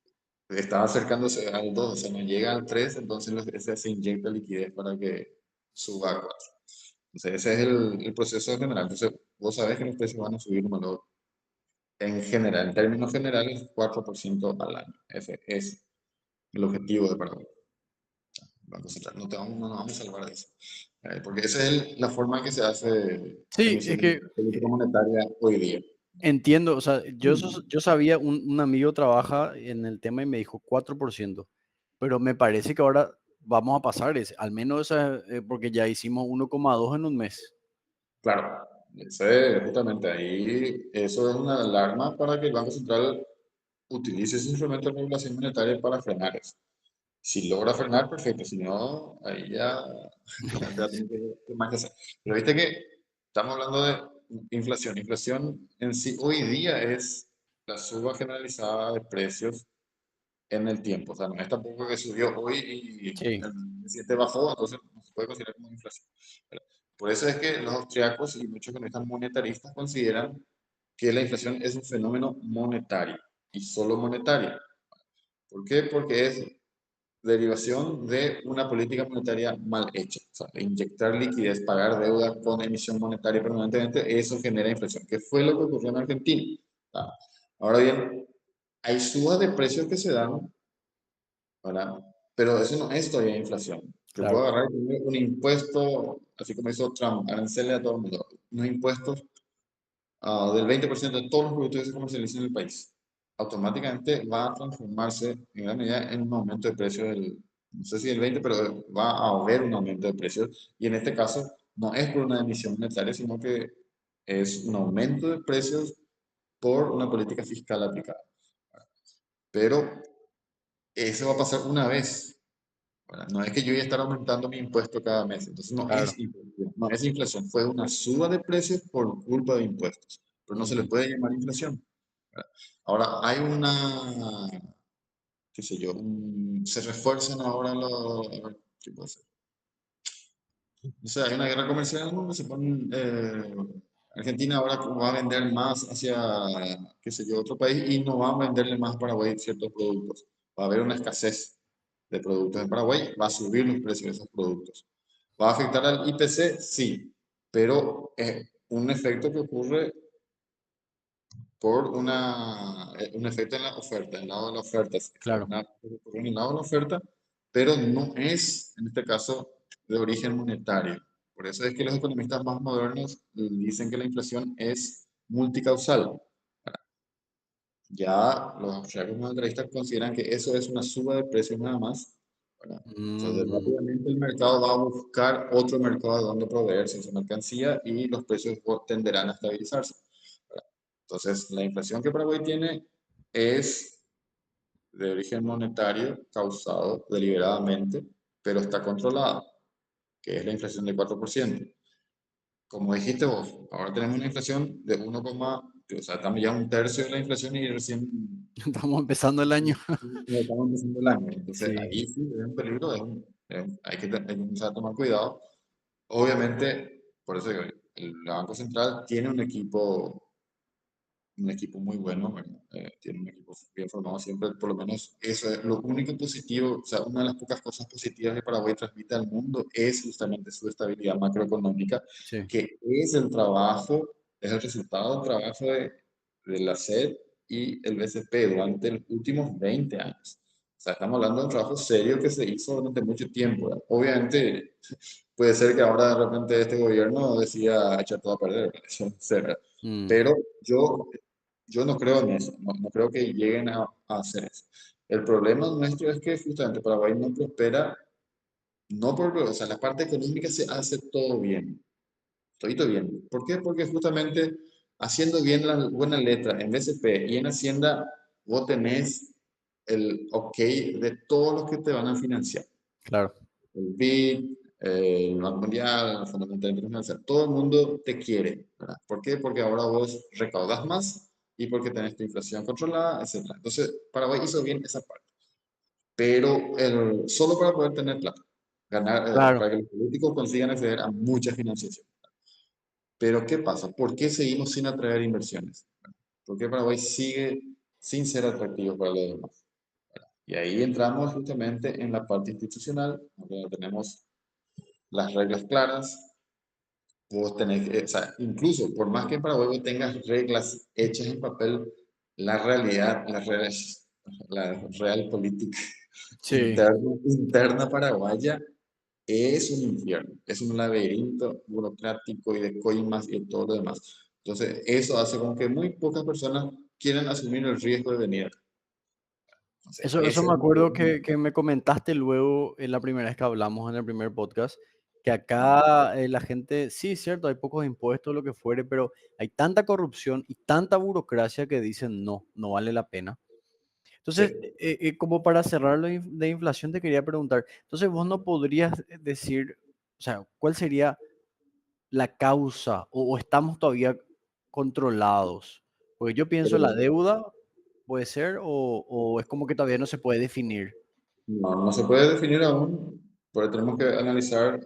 está acercándose al 2 o sea, no llega al 3 entonces se inyecta liquidez para que suba a 4. Entonces, ese es el proceso general. Entonces, vos sabés que los precios van a subir un valor en general, en términos generales, 4% al año. Ese es el objetivo de Paraguay. Banco Central. No nos vamos a salvar de eso. Porque esa es la forma en que se hace sí, es emisión de que política monetaria hoy día. entiendo, o sea, Mm. yo sabía, un amigo trabaja en el tema y me dijo 4%, pero me parece que ahora vamos a pasar ese, al menos porque ya hicimos 1,2 en un mes. Claro, justamente ahí, eso es una alarma para que el Banco Central utilice ese instrumento de regulación monetaria para frenar eso. Si logra frenar, perfecto. Si no, ahí ya tiene que más que hacer. Pero viste que estamos hablando de inflación. Inflación en sí hoy día es la suba generalizada de precios en el tiempo. O sea, no es tampoco que subió hoy y Sí, el siguiente bajó, entonces no se puede considerar como inflación. ¿Verdad? Por eso es que los austriacos y muchos economistas monetaristas consideran que la inflación es un fenómeno monetario y solo monetario. ¿Por qué? Porque es derivación de una política monetaria mal hecha. O sea, inyectar liquidez, pagar deuda con emisión monetaria permanentemente, eso genera inflación. ¿Qué fue lo que ocurrió en Argentina? Ah, Ahora bien, hay subas de precios que se dan, ¿verdad? Pero eso no es todavía inflación. Yo puedo claro. agarrar y poner un impuesto, así como hizo Trump, aranceles a todo el mundo, unos impuestos del 20% de todos los productos que se comercializan en el país. Automáticamente va a transformarse en gran medida en un aumento de precios no sé si el 20, pero va a haber un aumento de precios. Y en este caso no es por una emisión monetaria, sino que es un aumento de precios por una política fiscal aplicada. Pero eso va a pasar una vez. ¿Verdad? No es que yo voy a estar aumentando mi impuesto cada mes. Entonces Claro. no es inflación, fue una suba de precios por culpa de impuestos. Pero no se le Ujú. puede llamar inflación. ¿Verdad? Ahora, hay qué sé yo, se refuerzan ahora los, a ver, ¿qué puede ser? O sea, hay una guerra comercial donde se ponen Argentina ahora va a vender más hacia, qué sé yo, otro país y no va a venderle más a Paraguay ciertos productos. Va a haber una escasez de productos en Paraguay, va a subir los precios de esos productos. ¿Va a afectar al IPC? Sí, pero es un efecto que ocurre por un efecto en la oferta, en el lado de la oferta, o sea, Claro. ocurre en el lado de la oferta, pero no es, en este caso, de origen monetario. Por eso es que los economistas más modernos dicen que la inflación es multicausal. Ya los reales monetaristas consideran que eso es una suba de precios nada más, ¿verdad? Entonces, Mm, rápidamente el mercado va a buscar otro mercado donde proveerse esa mercancía y los precios tenderán a estabilizarse, ¿verdad? Entonces, la inflación que Paraguay tiene es de origen monetario causado deliberadamente, pero está controlada, que es la inflación del 4%. Como dijiste vos, ahora tenemos una inflación de 1, o sea, estamos ya a un tercio de la inflación y recién Estamos empezando el año. estamos empezando el año. Entonces, Sí, ahí sí es un peligro, hay que empezar a tomar cuidado. Obviamente, por eso digo, el Banco Central tiene un equipo muy bueno, bueno, tiene un equipo bien formado siempre, por lo menos eso es lo único positivo, o sea, una de las pocas cosas positivas que Paraguay transmite al mundo es justamente su estabilidad macroeconómica, sí, que es el trabajo, es el resultado del trabajo de la SED y el BCP durante los últimos 20 años. O sea, estamos hablando de un trabajo serio que se hizo durante mucho tiempo, ¿verdad? Obviamente, puede ser que ahora de repente este gobierno decida echar todo a perder, ¿verdad? Eso no sé, ¿verdad? mm, Pero yo no creo en eso, no creo que lleguen a hacer eso. El problema nuestro es que justamente Paraguay no prospera, no por, o sea, la parte económica se hace todo bien, todo bien. ¿Por qué? Porque justamente haciendo bien la buena letra en BCP y en Hacienda, vos tenés el ok de todos los que te van a financiar. claro, El BID, el Banco Mundial, el Fondo Monetario Internacional, todo el mundo te quiere, ¿verdad? ¿Por qué? Porque ahora vos recaudas más y porque tenés tu inflación controlada, etcétera. Entonces, Paraguay hizo bien esa parte, pero solo para poder tener plata, ganar, claro. para que los políticos consigan acceder a mucha financiación. Pero ¿qué pasa? ¿Por qué seguimos sin atraer inversiones? ¿Por qué Paraguay sigue sin ser atractivo para los demás? Y ahí entramos justamente en la parte institucional, donde tenemos las reglas claras. Vos tenés, o sea, incluso por más que en Paraguay vos tengas reglas hechas en papel, la realidad, la real política Sí, interna paraguaya es un infierno, es un laberinto burocrático y de coimas y de todo lo demás. Entonces, eso hace con que muy pocas personas quieran asumir el riesgo de venir acá. Entonces, eso ese es me el acuerdo problema. que me comentaste luego en la primera vez que hablamos en el primer podcast, que acá la gente, sí, cierto, hay pocos impuestos, lo que fuere, pero hay tanta corrupción y tanta burocracia que dicen no, no vale la pena. Entonces, Sí. como para cerrar lo de inflación, te quería preguntar, entonces vos no podrías decir, o sea, ¿cuál sería la causa o estamos todavía controlados? Porque yo pienso la deuda, puede ser, o es como que todavía no se puede definir. No, no se puede definir aún, porque tenemos que analizar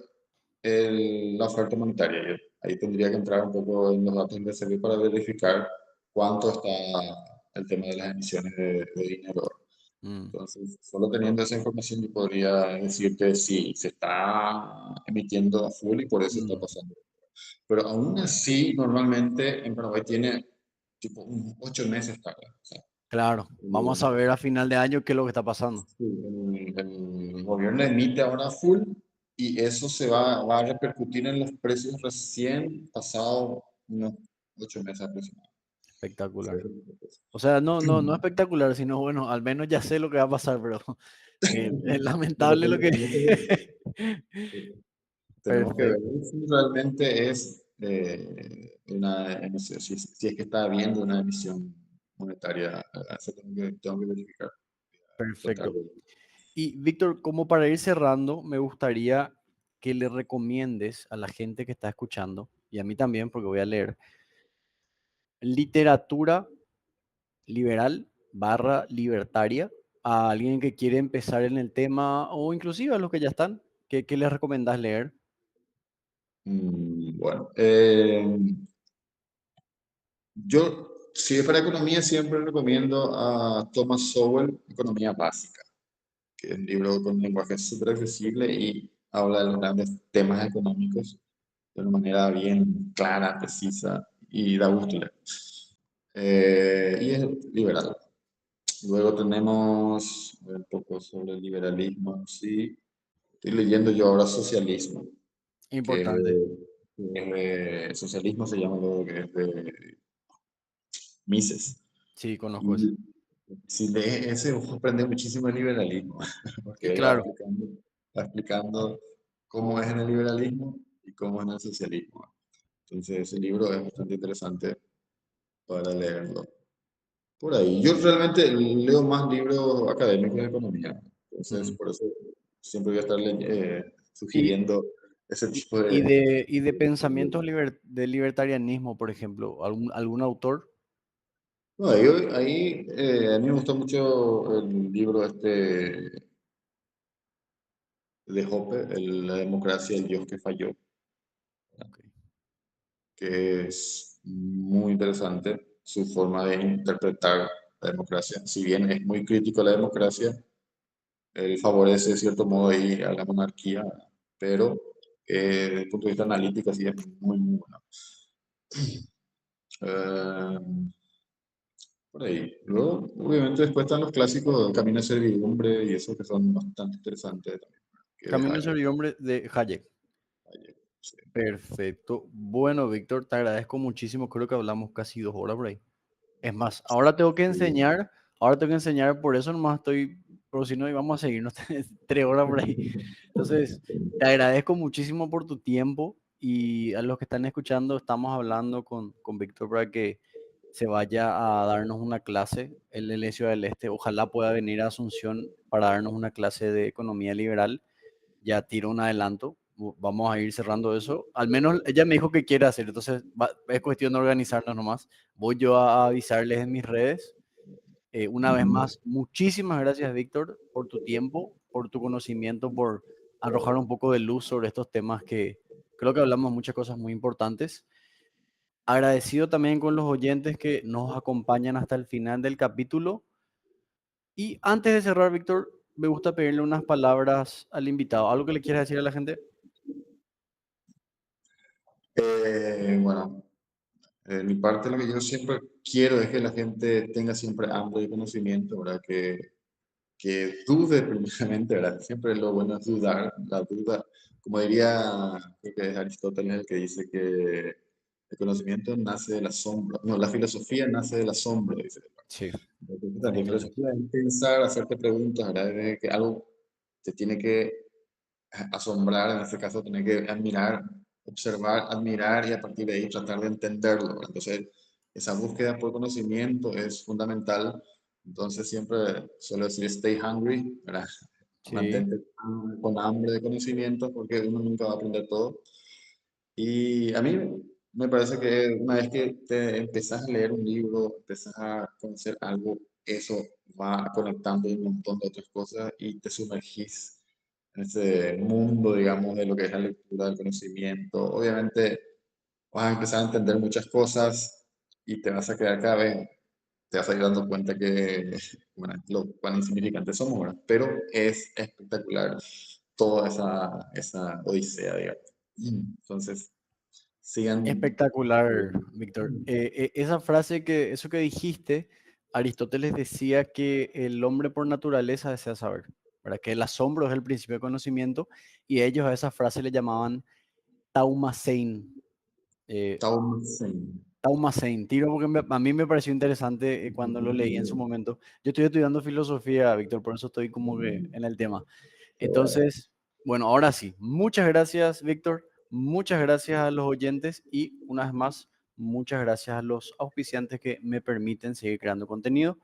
la oferta monetaria. Ahí tendría que entrar un poco en los datos de BCB para verificar cuánto está el tema de las emisiones de dinero. Mm, Entonces, solo teniendo esa información yo podría decirte si se está emitiendo a full y por eso está mm, pasando. Pero aún así, normalmente en Paraguay tiene tipo unos 8 meses tarde. O sea, claro, vamos a ver a final de año qué es lo que está pasando. sí, el gobierno emite ahora full y eso va a repercutir en los precios recién pasado unos 8 meses aproximadamente. Espectacular. O sea, no espectacular, sino bueno, al menos ya sé lo que va a pasar, pero es Lo que lamentable lo que... tenemos que ver Perfecto, si realmente es una emisión, si es que está habiendo una emisión monetaria, eso tengo que verificar. Tratar perfecto. de- Y Víctor, como para ir cerrando, me gustaría que le recomiendes a la gente que está escuchando, y a mí también, porque voy a leer, literatura liberal barra libertaria a alguien que quiere empezar en el tema o inclusive a los que ya están. ¿Qué les recomendás leer? Bueno, Si es para economía, siempre recomiendo a Thomas Sowell, Economía Básica, que es un libro con un lenguaje súper accesible y habla de los grandes temas económicos de una manera bien clara, precisa y da gusto leer. Y es liberal. Luego tenemos un poco sobre el liberalismo, sí. Estoy leyendo yo ahora Socialismo, que es Importante. Socialismo se llama lo que es de Mises. Sí, conozco ese. Y si lees ese, vas a aprender muchísimo de liberalismo, Y porque él claro, va explicando cómo es en el liberalismo y cómo es en el socialismo. Entonces, ese libro es bastante interesante para leerlo. Por ahí. Yo realmente leo más libros académicos de economía. Entonces, mm. por eso siempre voy a estar Y, sugiriendo ese y, tipo y de... de, y de pensamientos de libertarianismo, por ejemplo, algún autor. No, a mí me gustó mucho el libro este de Hoppe, La democracia, el Dios que falló, Ok. que es muy interesante su forma de interpretar la democracia. Si bien es muy crítico a la democracia, él favorece de cierto modo ahí a la monarquía, pero desde el punto de vista analítico sí es muy, muy bueno. Eh, por ahí. Luego, obviamente, después están los clásicos Camino de Servidumbre y eso que son bastante interesantes también, que de Camino de Hayek. servidumbre de Hayek. Hayek, sí. Perfecto. Bueno, Víctor, te agradezco muchísimo. Creo que hablamos casi 2 horas por ahí. Es más, ahora tengo que enseñar, por eso nomás estoy, pero si no, íbamos a seguirnos 3 horas por ahí. Entonces, te agradezco muchísimo por tu tiempo y a los que están escuchando, estamos hablando con Víctor para que se vaya a darnos una clase, él es de Ciudad del Este, ojalá pueda venir a Asunción para darnos una clase de economía liberal. Ya tiro un adelanto, vamos a ir cerrando eso. Al menos ella me dijo que quiere hacer, entonces es cuestión de organizarnos nomás. Voy yo a avisarles en mis redes. Una vez Ujú. más, muchísimas gracias, Víctor, por tu tiempo, por tu conocimiento, por arrojar un poco de luz sobre estos temas que creo que hablamos muchas cosas muy importantes. Agradecido también con los oyentes que nos acompañan hasta el final del capítulo. Y antes de cerrar, Víctor, me gusta pedirle unas palabras al invitado. ¿Algo que le quieras decir a la gente? Bueno, de mi parte lo que yo siempre quiero es que la gente tenga siempre hambre de conocimiento, ¿verdad? Que dude primeramente, ¿verdad? Siempre lo bueno es dudar, la duda, como diría, creo que es Aristóteles el que dice que el conocimiento nace del asombro, no, la filosofía nace del asombro, dice. Sí, Entonces, también definitivamente. filosofía es pensar, hacerte preguntas, ¿verdad? De que algo te tiene que asombrar, en este caso, tiene que admirar, observar, admirar y a partir de ahí tratar de entenderlo, ¿verdad? Entonces, esa búsqueda por conocimiento es fundamental. Entonces, siempre suelo decir stay hungry, ¿verdad? Sí, Mantente con hambre de conocimiento porque uno nunca va a aprender todo. Y a mí me parece que una vez que te empezás a leer un libro, empezás a conocer algo, eso va conectando un montón de otras cosas y te sumergís en ese mundo, digamos, de lo que es la lectura del conocimiento. Obviamente vas a empezar a entender muchas cosas y te vas a quedar cada vez, te vas a ir dando cuenta que, bueno, lo cuán insignificantes somos, ¿verdad? Pero es espectacular toda esa odisea, digamos. Entonces, sigan. espectacular, Víctor. Esa frase eso que dijiste, Aristóteles decía que el hombre por naturaleza desea saber, ¿verdad? Que el asombro es el principio de conocimiento y ellos a esa frase le llamaban Taumacein. Eh, Taumatzen. Taumacein, tiro porque a mí me pareció interesante cuando lo leí en su momento. Yo estoy estudiando filosofía, Víctor, por eso estoy como que en el tema. Entonces, bueno, ahora sí, muchas gracias, Víctor, muchas gracias a los oyentes y una vez más, muchas gracias a los auspiciantes que me permiten seguir creando contenido.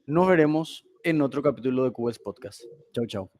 Nos veremos en otro capítulo de QS Podcast. Chau, chau.